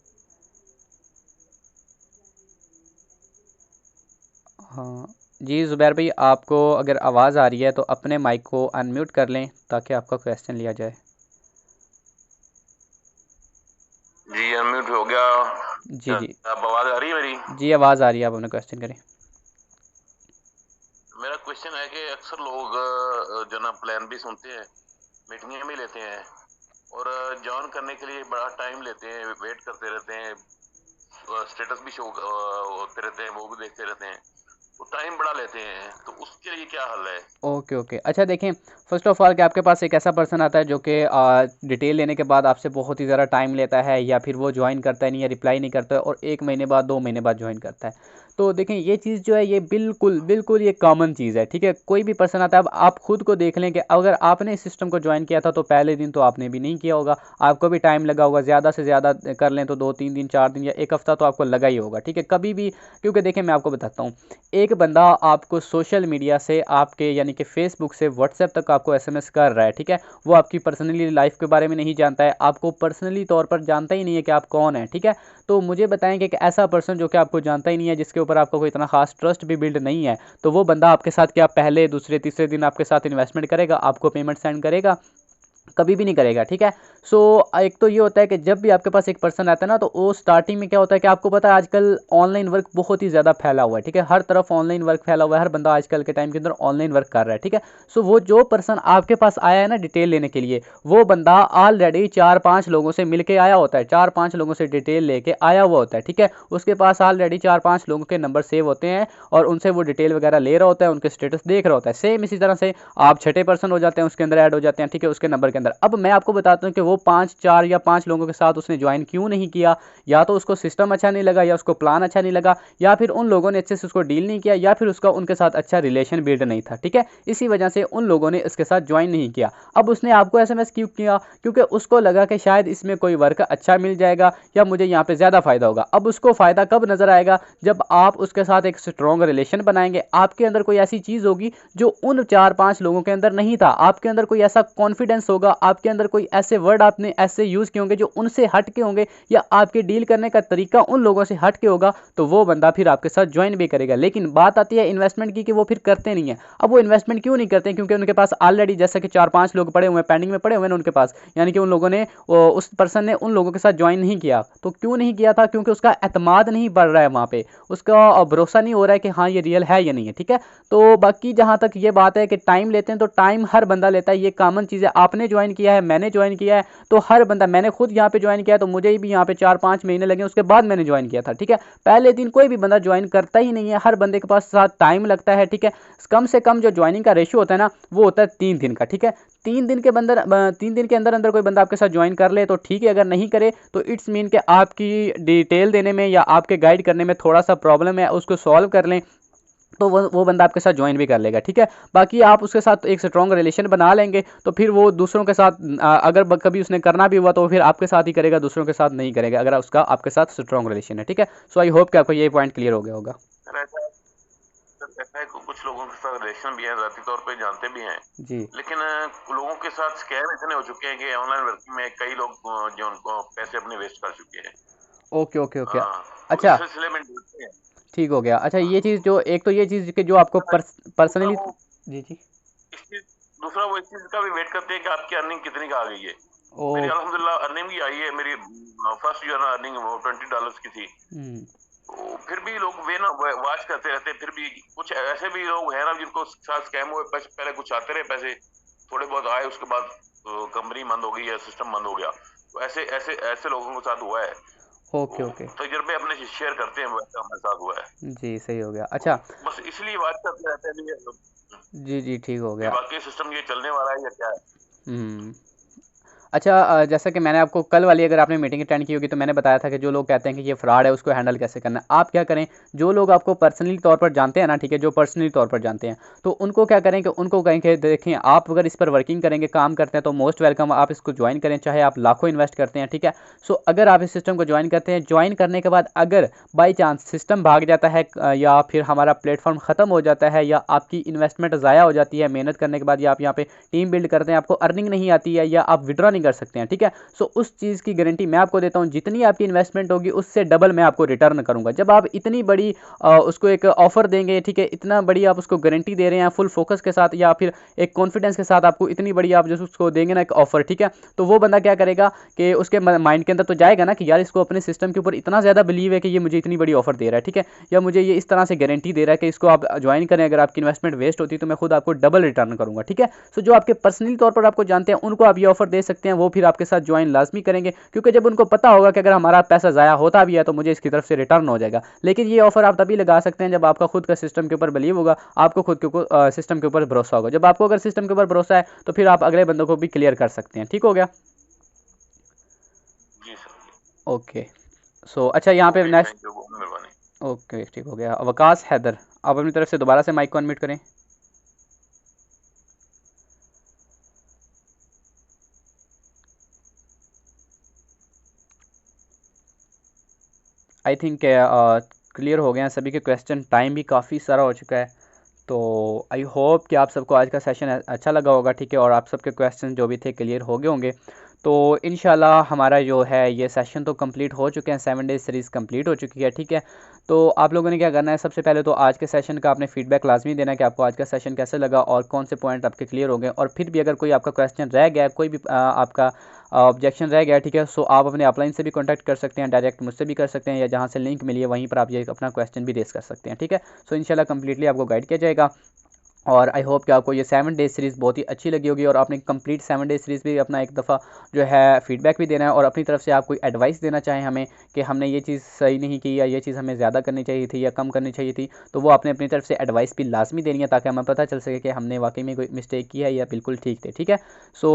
हाँ जी ज़ुबैर भाई, आपको अगर आवाज़ आ रही है तो अपने माइक को अनम्यूट कर लें ताकि आपका क्वेश्चन लिया जाए। जी अनम्यूट हो गया। जी जी, अब आवाज़ आ रही है मेरी? जी आवाज़ आ रही है, आप अपना क्वेश्चन करें। मेरा क्वेश्चन है कि अक्सर लोग जो ना प्लान भी सुनते हैं, मीटिंगें भी लेते हैं और ज्वाइन करने के लिए बड़ा टाइम लेते हैं, वेट करते रहते हैं, स्टेटस भी शो होते रहते हैं, वो भी देखते रहते हैं, तो टाइम बड़ा लेते हैं, तो उसके लिए क्या हल है? ओके ओके, अच्छा देखें, फर्स्ट ऑफ ऑल कि आपके पास एक ऐसा पर्सन आता है जो कि डिटेल लेने के बाद आपसे बहुत ही ज़्यादा टाइम लेता है, या फिर वो ज्वाइन करता है नहीं, या रिप्लाई नहीं करता है, और 1 महीने बाद 2 महीने बाद ज्वाइन करता है। तो देखें, ये चीज़ जो है ये बिल्कुल बिल्कुल ये कॉमन चीज़ है। ठीक है, कोई भी पर्सन आता है, अब आप खुद को देख लें कि अगर आपने इस सिस्टम को ज्वाइन किया था तो पहले दिन तो आपने भी नहीं किया होगा, आपको भी टाइम लगा होगा, ज़्यादा से ज़्यादा कर लें तो 2 3 दिन 4 दिन या 1 हफ्ता तो आपको लगा ही होगा। ठीक है, कभी भी, क्योंकि देखें मैं आपको बताता हूँ, एक बंदा आपको सोशल मीडिया से, आपके यानी कि फेसबुक से व्हाट्सएप तक आपको एसएमएस कर रहा है। ठीक है, वो आपकी पर्सनली लाइफ के बारे में नहीं जानता है, आपको पर्सनली तौर पर जानता ही नहीं है कि आप कौन हैं। ठीक है, तो मुझे बताएं कि एक ऐसा पर्सन जो कि आपको जानता ही नहीं है, जिसके ऊपर आपका कोई इतना खास ट्रस्ट भी बिल्ड नहीं है, तो वो बंदा आपके साथ क्या पहले दूसरे तीसरे दिन आपके साथ इन्वेस्टमेंट करेगा, आपको पेमेंट सेंड करेगा? कभी भी नहीं करेगा। ठीक है, सो एक तो ये होता है कि जब भी आपके पास एक पर्सन आता है ना, तो वो स्टार्टिंग में क्या होता है कि आपको पता है आजकल ऑनलाइन वर्क बहुत ही ज़्यादा फैला हुआ है। ठीक है, हर तरफ ऑनलाइन वर्क फैला हुआ है, हर बंदा आजकल के टाइम के अंदर ऑनलाइन वर्क कर रहा है। ठीक है, सो वो जो पर्सन आपके पास आया है ना डिटेल लेने के लिए, वो बंदा ऑलरेडी 4-5 लोगों से मिल के आया होता है, 4-5 लोगों से डिटेल लेके आया हुआ होता है। ठीक है, उसके पास ऑलरेडी 4-5 लोगों के नंबर सेव होते हैं और उनसे वो डिटेल वगैरह ले रहा होता है, उनके स्टेटस देख रहा होता है। सेम इसी तरह से आप छठे पर्सन हो जाते हैं, उसके अंदर ऐड हो जाते हैं। ठीक है, उसके नंबर के अंदर। अब मैं आपको बताता हूँ कि वो 4 या 5 लोगों के साथ उसने ज्वाइन क्यों नहीं किया, या तो उसको सिस्टम अच्छा नहीं लगा, या उसको प्लान अच्छा नहीं लगा, या फिर उन लोगों ने अच्छे से उसको डील नहीं किया, या फिर उसका उनके साथ अच्छा रिलेशन बिल्ड नहीं था। ठीक है, इसी वजह से उन लोगों ने इसके साथ ज्वाइन नहीं किया। अब उसने आपको एसएमएस क्यों किया? क्योंकि उसको लगा कि शायद इसमें कोई वर्क अच्छा मिल जाएगा या मुझे यहाँ पे ज़्यादा फ़ायदा होगा। अब उसको फ़ायदा कब नज़र आएगा? जब आप उसके साथ एक स्ट्रॉन्ग रिलेशन बनाएंगे, आपके अंदर कोई ऐसी चीज़ होगी जो उन 4-5 लोगों के अंदर नहीं था, आपके अंदर कोई ऐसा कॉन्फिडेंस होगा होगा, आपके अंदर कोई ऐसे वर्ड आपने ऐसे यूज़ किए होंगे जो उनसे हट के होंगे, या आपके डील करने का तरीका उन लोगों से हट के होगा, तो वो बंदा फिर आपके साथ ज्वाइन भी करेगा। लेकिन बात आती है इन्वेस्टमेंट की कि वो फिर करते नहीं है। अब वो इन्वेस्टमेंट क्यों नहीं करते? क्योंकि उनके पास ऑलरेडी जैसा कि 4-5 लोग पड़े हुए हैं, पेंडिंग में पड़े हुए हैं उनके पास, यानी कि उन लोगों ने उस पर्सन ने उन लोगों के साथ ज्वाइन नहीं किया। तो क्यों नहीं किया था? क्योंकि उसका एतमाद नहीं बढ़ रहा है वहाँ पे, उसका भरोसा नहीं हो रहा है कि हाँ ये रियल है या नहीं है, ठीक है। तो बाकी जहाँ तक ये बात है कि टाइम लेते हैं, तो टाइम हर बंदा लेता है, ये कॉमन चीज़ है। आपने ज्वाइन किया है, मैंने ज्वाइन किया है, तो हर बंदा, मैंने खुद यहाँ पे ज्वाइन किया है तो मुझे भी यहाँ पे 4-5 महीने लगे, उसके बाद मैंने ज्वाइन किया था, ठीक है। पहले दिन कोई भी बंदा ज्वाइन करता ही नहीं है, हर बंदे के पास साथ टाइम लगता है, ठीक है। कम से कम जो ज्वाइनिंग का रेशियो होता है ना, वो होता है 3 दिन का, ठीक है। 3 दिन के अंदर अंदर कोई बंदा आपके साथ ज्वाइन कर ले तो ठीक है, अगर नहीं करे तो इट्स मीन कि आपकी डिटेल देने में या आपके गाइड करने में थोड़ा सा प्रॉब्लम है, उसको सॉल्व कर लें तो वो बंदा आपके साथ ज्वाइन भी कर लेगा, ठीक है। बाकी आप उसके साथ एक स्ट्रॉन्ग रिलेशन बना लेंगे तो फिर वो दूसरों के साथ अगर कभी उसने करना भी हुआ तो फिर आपके साथ ही करेगा, दूसरों के साथ नहीं करेगा, अगर उसका आपके साथ स्ट्रॉन्ग रिलेशन है, ठीक है। सो आई होप कि आपको ये पॉइंट क्लियर हो गया होगा। ऐसा है कुछ लोगों के साथ रिलेशन भी है, जाती तौर पे जानते भी हैं जी, लेकिन लोगों के साथ स्कैम इतने हो चुके हैं कि ऑनलाइन वर्किंग में कई लोग जो उनको पैसे अपने वेस्ट कर चुके हैं। ओके ओके ओके, हाँ, अच्छा इस सिलसिले में ढूंढते हैं। ठीक हो गया। अच्छा ये चीज़ जो एक तो ये चीज़ कि जो आपको पर्सनली, जी जी, दूसरा वो इस चीज का भी वेट करते हैं कि आपकी अर्निंग कितनी का आ गई है। ओ मेरी अल्हम्दुलिल्लाह अर्निंग भी आई है, मेरी फर्स्ट जो है ना अर्निंग वो $20 की थी। तो फिर भी लोग वे ना वाच करते रहते हैं। फिर भी कुछ ऐसे भी लोग हैं ना जिनको साथ स्कैम हुए, पहले कुछ आते रहे पैसे, थोड़े बहुत आए, उसके बाद कंपनी बंद हो गई या सिस्टम बंद हो गया। तो ऐसे ऐसे ऐसे लोगों के साथ हुआ है। ओके ओके, तजुर्बे अपने शेयर करते हैं, वैसा हमारे साथ हुआ है। जी सही हो गया। अच्छा बस इसलिए बात करते रहते हैं जी जी, ठीक हो गया। बाकी सिस्टम ये चलने वाला है या क्या है। अच्छा जैसा कि मैंने आपको कल वाली, अगर आपने मीटिंग अटेंड की होगी तो मैंने बताया था कि जो लोग कहते हैं कि ये फ्रॉड है उसको हैंडल कैसे करना है। आप क्या करें, जो लोग आपको पर्सनली तौर पर जानते हैं ना, ठीक है, जो पर्सनली तौर पर जानते हैं, तो उनको क्या करें कि उनको कहें कि देखें आप अगर इस पर वर्किंग करेंगे, काम करते हैं, तो मोस्ट वेलकम, आप इसको ज्वाइन करें, चाहे आप लाखों इन्वेस्ट करते हैं, ठीक है। सो अगर आप इस सिस्टम को ज्वाइन करते हैं, ज्वाइन करने के बाद अगर बाई चांस सिस्टम भाग जाता है या फिर हमारा प्लेटफॉर्म ख़त्म हो जाता है या आपकी इन्वेस्टमेंट ज़ाया हो जाती है मेहनत करने के बाद, या आप यहाँ पे टीम बिल्ड करते हैं, आपको अर्निंग नहीं आती है या आप विड्रॉ नहीं कर सकते हैं, ठीक है। सो उस चीज़ की गारंटी मैं आपको देता हूँ, जितनी आपकी इन्वेस्टमेंट होगी उससे डबल मैं आपको रिटर्न करूँगा। जब आप इतनी बड़ी उसको एक ऑफर देंगे, ठीक है, इतना बड़ी आप उसको गारंटी दे रहे हैं फुल फोकस के साथ या फिर एक कॉन्फिडेंस के साथ, आपको इतनी बड़ी आप जो उसको देंगे ना एक ऑफर, ठीक है, तो वो बंदा क्या करेगा कि उसके माइंड के अंदर तो जाएगा ना कि यार इसको अपने सिस्टम के ऊपर इतना ज़्यादा बिलीव है कि ये मुझे इतनी बड़ी ऑफर दे रहा है, ठीक है, या मुझे ये इस तरह से गारंटी दे रहा है कि इसको आप ज्वाइन करें, अगर आपकी इन्वेस्टमेंट वेस्ट होती है तो मैं खुद आपको डबल रिटर्न करूँगा, ठीक है। सो जो आपके पर्सनली तौर पर आपको जानते हैं उनको आप ये ऑफर दे सकते हैं, वो फिर आपके साथ ज्वाइन लाजमी करेंगे, क्योंकि जब उनको पता होगा कि अगर हमारा पैसा ज़ाया होता भी है तो मुझे इसकी तरफ से रिटर्न हो जाएगा। लेकिन ये ऑफर आप तभी लगा सकते हैं जब आपका खुद का सिस्टम के ऊपर बिलीव होगा, आपको खुद के सिस्टम के ऊपर भरोसा होगा। जब आपको अगर सिस्टम के ऊपर भरोसा है तो फिर आप अगले बंदों को भी क्लियर कर सकते हैं, ठीक हो गया। ओके सो अच्छा यहाँ पे नेक्स्ट, ओके ठीक हो गया। वकास हैदर, आप अपनी तरफ से दोबारा से माइक को अनम्यूट करें। आई थिंक क्लियर हो गए हैं सभी के क्वेश्चन, टाइम भी काफ़ी सारा हो चुका है, तो आई होप कि आप सबको आज का सेशन अच्छा लगा होगा, ठीक है, और आप सबके क्वेश्चन जो भी थे क्लियर हो गए होंगे। तो इंशाल्लाह हमारा जो है ये सेशन तो कंप्लीट हो चुके हैं, 7 डेज सीरीज़ कंप्लीट हो चुकी है, ठीक है। तो आप लोगों ने क्या करना है, सबसे पहले तो आज के सेशन का आपने फीडबैक लाजमी देना है कि आपको आज का सेशन कैसे लगा और कौन से पॉइंट आपके क्लियर हो गए, और फिर भी अगर कोई आपका क्वेश्चन रह गया, कोई भी आपका ऑब्जेक्शन रह गया, ठीक है, सो आप अपने अपलाइन से भी कॉन्टैक्ट कर सकते हैं, डायरेक्ट मुझसे भी कर सकते हैं, या जहाँ से लिंक मिली है वहीं पर आप ये अपना क्वेश्चन भी रेस कर सकते हैं, ठीक है। सो इंशाल्लाह कंप्लीटली आपको गाइड किया जाएगा, और आई होप कि आपको ये 7 डेज सीरीज़ बहुत ही अच्छी लगी होगी, और आपने कंप्लीट 7 डेज सीरीज़ भी अपना एक दफ़ा जो है फीडबैक भी देना है, और अपनी तरफ से आप कोई एडवाइस देना चाहें हमें कि हमने ये चीज़ सही नहीं की या ये चीज़ हमें ज़्यादा करनी चाहिए थी या कम करनी चाहिए थी, तो वो आपने अपनी तरफ से एडवाइस भी लाजमी देनी है, ताकि हमें पता चल सके कि हमने वाकई में कोई मिस्टेक की है या बिल्कुल ठीक थे, ठीक है। सो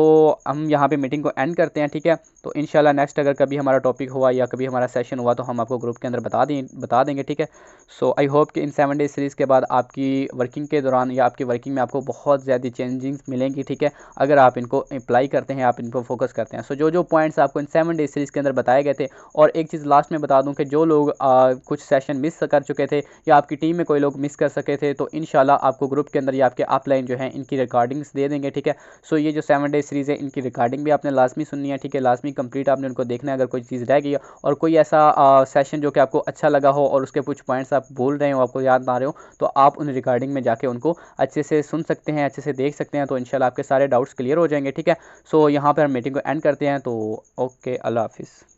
हम यहाँ पर मीटिंग को एंड करते हैं, ठीक है। तो इंशाल्लाह नेक्स्ट अगर कभी हमारा टॉपिक हुआ या कभी हमारा सेशन हुआ तो हम आपको ग्रुप के अंदर बता देंगे, ठीक है। सो आई होप कि इन 7 डेज सीरीज़ के बाद आपकी वर्किंग के दौरान या आपके आपकी वर्किंग में आपको बहुत ज़्यादा चेंजिंग्स मिलेंगी, ठीक है, अगर आप इनको अप्लाई करते हैं, आप इन पर फोकस करते हैं। सो जो पॉइंट्स आपको इन 7 डे सीरीज़ के अंदर बताए गए थे, और एक चीज़ लास्ट में बता दूं कि जो लोग कुछ सेशन मिस कर चुके थे या आपकी टीम में कोई लोग मिस कर सके थे, तो इंशाल्लाह आपको ग्रुप के अंदर या आपके अपलाइन जो है इनकी रिकॉर्डिंग्स दे देंगे, ठीक है। सो ये जो 7 डे सीरीज़ है इनकी रिकॉर्डिंग भी आपने लाजमी सुननी है, ठीक है, लाजमी कंप्लीट आपने उनको देखना है। अगर कोई चीज़ रह गई और कोई ऐसा सेशन जो कि आपको अच्छा लगा हो और उसके कुछ पॉइंट्स आप भूल रहे हो, आपको याद ना आ रहे हो, तो आप उन रिकॉर्डिंग में जाके उनको अच्छे से सुन सकते हैं, अच्छे से देख सकते हैं, तो इंशाल्लाह आपके सारे डाउट्स क्लियर हो जाएंगे, ठीक है। सो यहाँ पर हम मीटिंग को एंड करते हैं, तो ओके, अल्लाह हाफिज़।